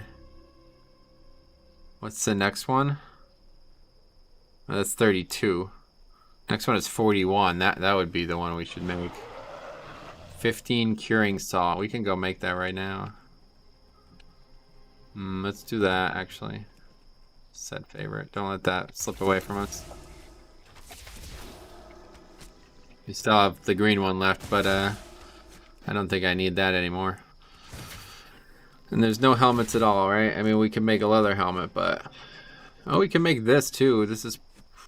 What's the next one? Oh, that's 32. Next one is 41. That would be the one we should make. 15 curing salt. We can go make that right now. Let's do that, actually. Set favorite. Don't let that slip away from us. We still have the green one left, but I don't think I need that anymore. And there's no helmets at all, right? I mean, we can make a leather helmet, but... Oh, we can make this, too. This is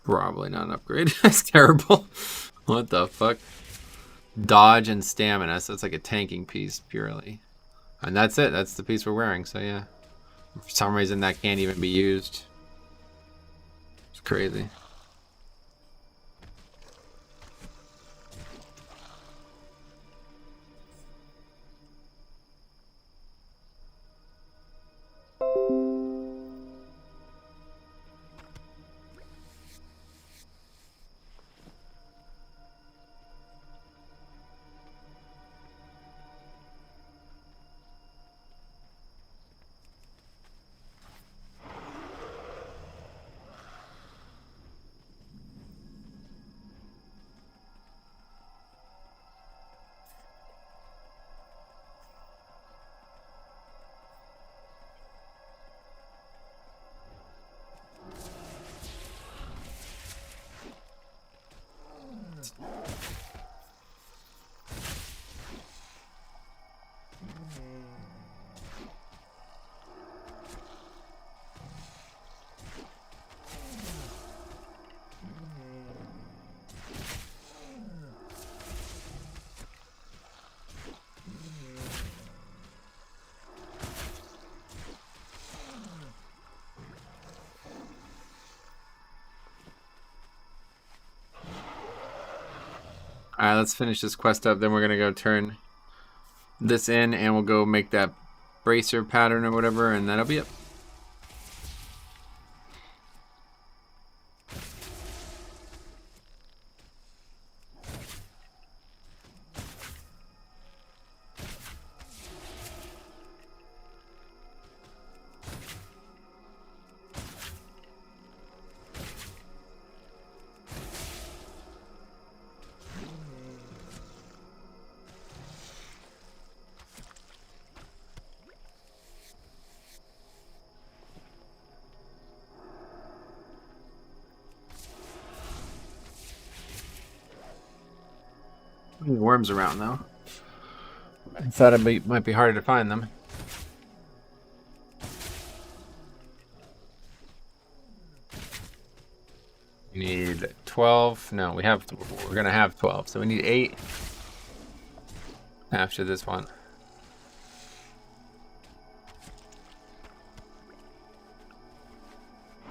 probably not an upgrade. That's terrible. What the fuck? Dodge and stamina, so it's like a tanking piece, purely. And that's it. That's the piece we're wearing, so yeah. For some reason, that can't even be used. It's crazy. Alright, let's finish this quest up, then we're gonna go turn this in and we'll go make that bracer pattern or whatever, and that'll be it. There's worms around though. I thought it might be harder to find them. We need 12. No, we're gonna have 12, so we need 8 after this one.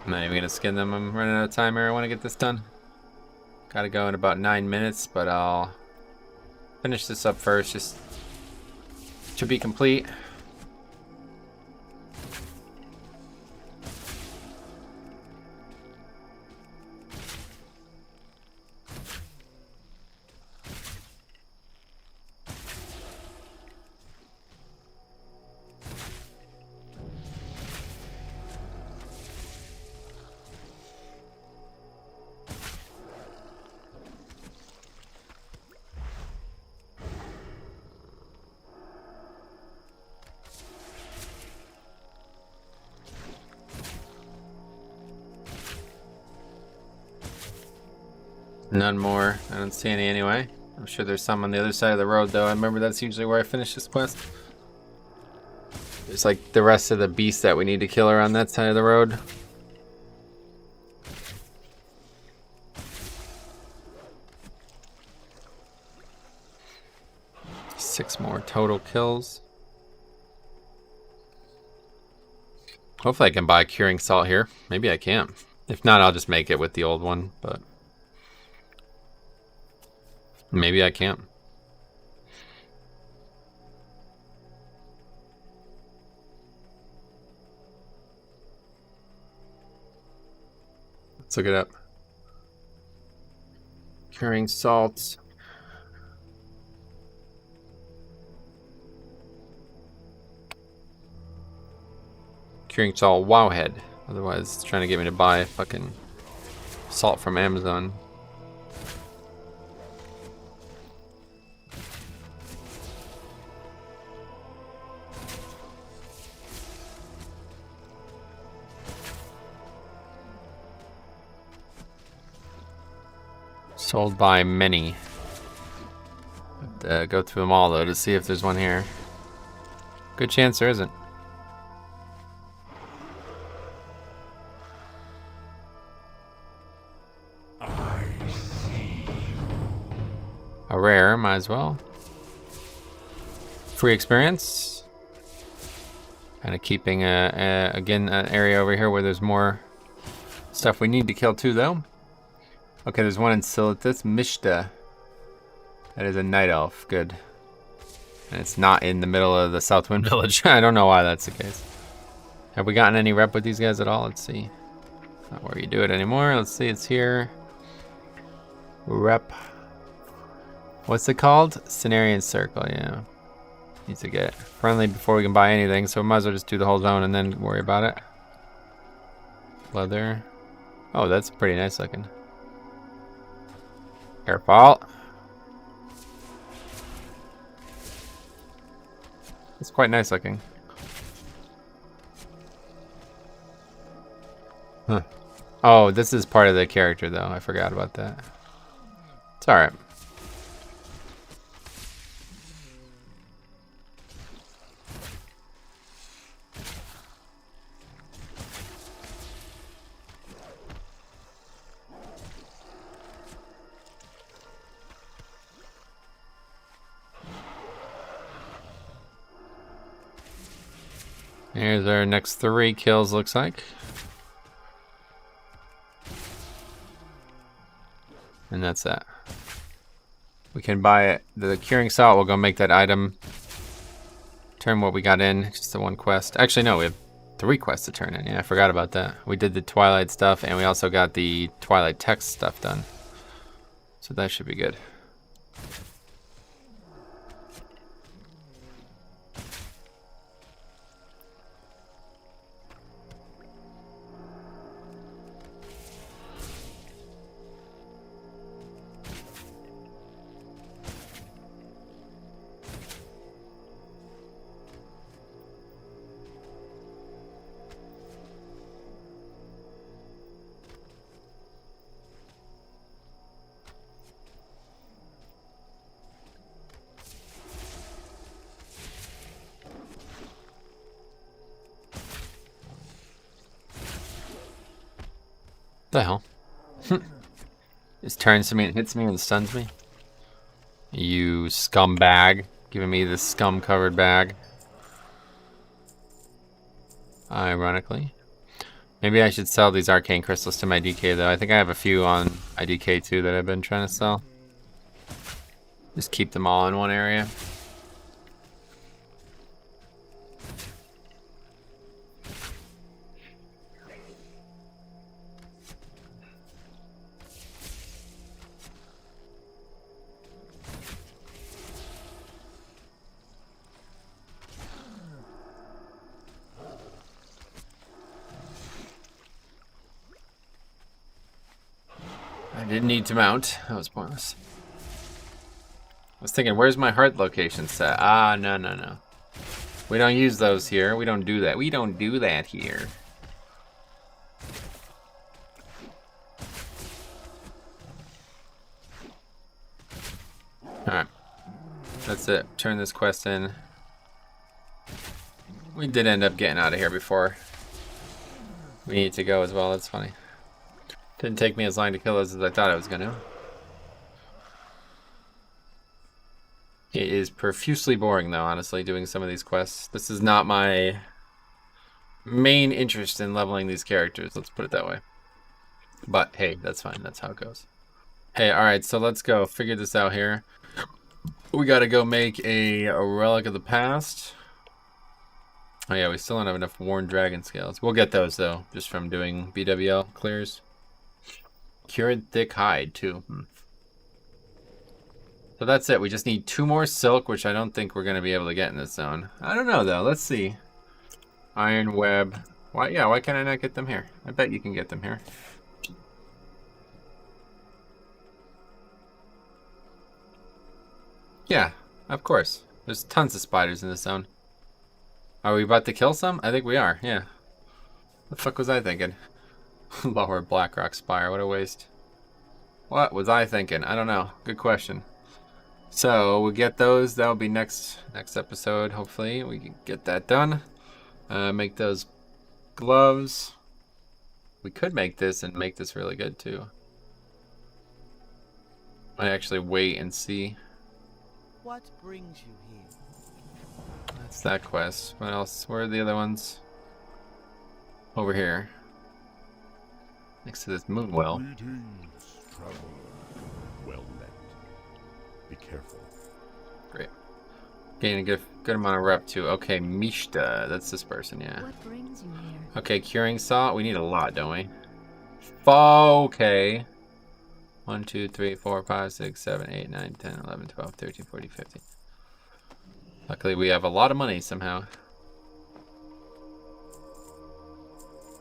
I'm not even gonna skin them. I'm running out of time here. I want to get this done. Gotta go in about 9 minutes, but I'll finish this up first, just to be complete. None more. I don't see any anyway. I'm sure there's some on the other side of the road, though. I remember that's usually where I finish this quest. There's like the rest of the beasts that we need to kill are on that side of the road. Six more total kills. Hopefully I can buy curing salt here. Maybe I can. If not, I'll just make it with the old one, but maybe I can't. Let's look it up. Curing salts. Curing salt wowhead. Otherwise, it's trying to get me to buy fucking salt from Amazon. Sold by many. Go through them all though to see if there's one here. Good chance there isn't. A rare, might as well. Free experience. Kind of keeping again an area over here where there's more stuff we need to kill too, though. Okay, there's one in Silithus, Mishta. That is a night elf. Good. And it's not in the middle of the Southwind Village. I don't know why that's the case. Have we gotten any rep with these guys at all? Let's see. Not where you do it anymore. Let's see. It's here. Rep. What's it called? Cenarian Circle, yeah. Needs to get friendly before we can buy anything, so we might as well just do the whole zone and then worry about it. Leather. Oh, that's pretty nice looking. Careful. It's quite nice looking. Huh. Oh, this is part of the character though. I forgot about that. It's alright. Here's our next 3 kills, looks like. And that's that. We can buy it. The curing salt, we'll go make that item. Turn what we got in, just the 1 quest. Actually, no, we have 3 quests to turn in. Yeah, I forgot about that. We did the Twilight stuff, and we also got the Twilight text stuff done. So that should be good. The hell? Just turns to me and hits me and stuns me. You scumbag. Giving me this scum-covered bag. Ironically. Maybe I should sell these arcane crystals to my DK though. I think I have a few on IDK too that I've been trying to sell. Just keep them all in one area. I didn't need to mount. That was pointless. I was thinking, where's my heart location set? Ah, no, no, no. We don't use those here. We don't do that. We don't do that here. Alright. That's it. Turn this quest in. We did end up getting out of here before we need to go as well. That's funny. Didn't take me as long to kill those as I thought it was going to. It is profusely boring, though, honestly, doing some of these quests. This is not my main interest in leveling these characters. Let's put it that way. But, hey, that's fine. That's how it goes. Hey, alright, so let's go figure this out here. We gotta go make a relic of the past. Oh yeah, we still don't have enough worn dragon scales. We'll get those though, just from doing BWL clears. Cured thick hide too. So that's it. We just need 2 more silk, which I don't think we're gonna be able to get in this zone. I don't know though. Let's see. Iron web. Why? Yeah. Why can't I not get them here? I bet you can get them here. Yeah, of course. There's tons of spiders in this zone. Are we about to kill some? I think we are, yeah. What the fuck was I thinking? Lower Blackrock Spire, what a waste. What was I thinking? I don't know. Good question. So, we'll get those. That'll be next episode, hopefully. We can get that done. Make those gloves. We could make this and make this really good, too. Might actually wait and see. What brings you here? That's that quest. What else? Where are the other ones? Over here. Next to this moon well. Greetings, traveler. Well met. Be careful. Great. Gain a good amount of rep too. Okay, Mishta. That's this person, yeah. What brings you here? Okay, curing salt. We need a lot, don't we? Okay. 1, 2, 3, 4, 5, 6, 7, 8, 9, 10, 11, 12, 13, 14, 15. Luckily, we have a lot of money somehow.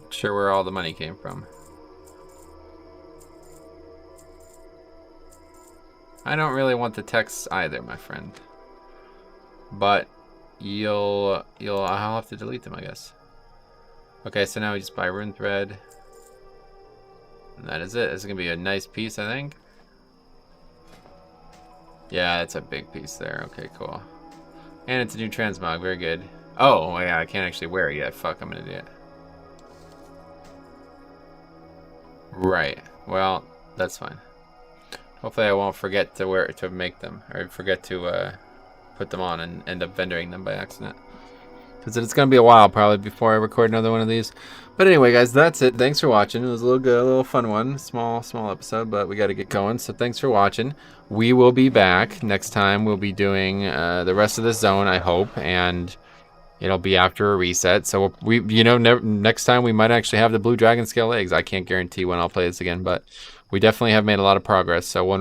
Not sure where all the money came from. I don't really want the texts either, my friend. But I'll have to delete them, I guess. Okay, so now we just buy rune thread. And that is it. This is gonna be a nice piece, I think. Yeah, it's a big piece there. Okay, cool. And it's a new transmog. Very good. Oh, yeah, I can't actually wear it yet. Fuck, I'm an idiot. Right. Well, that's fine. Hopefully I won't forget to make them, or forget to put them on and end up vendoring them by accident. Because it's going to be a while probably before I record another one of these. But anyway, guys, that's it. Thanks for watching. It was a little fun one. Small episode, but we got to get going. So thanks for watching. We will be back next time. We'll be doing the rest of this zone, I hope. And it'll be after a reset. So next time we might actually have the blue dragon scale eggs. I can't guarantee when I'll play this again, but we definitely have made a lot of progress. So when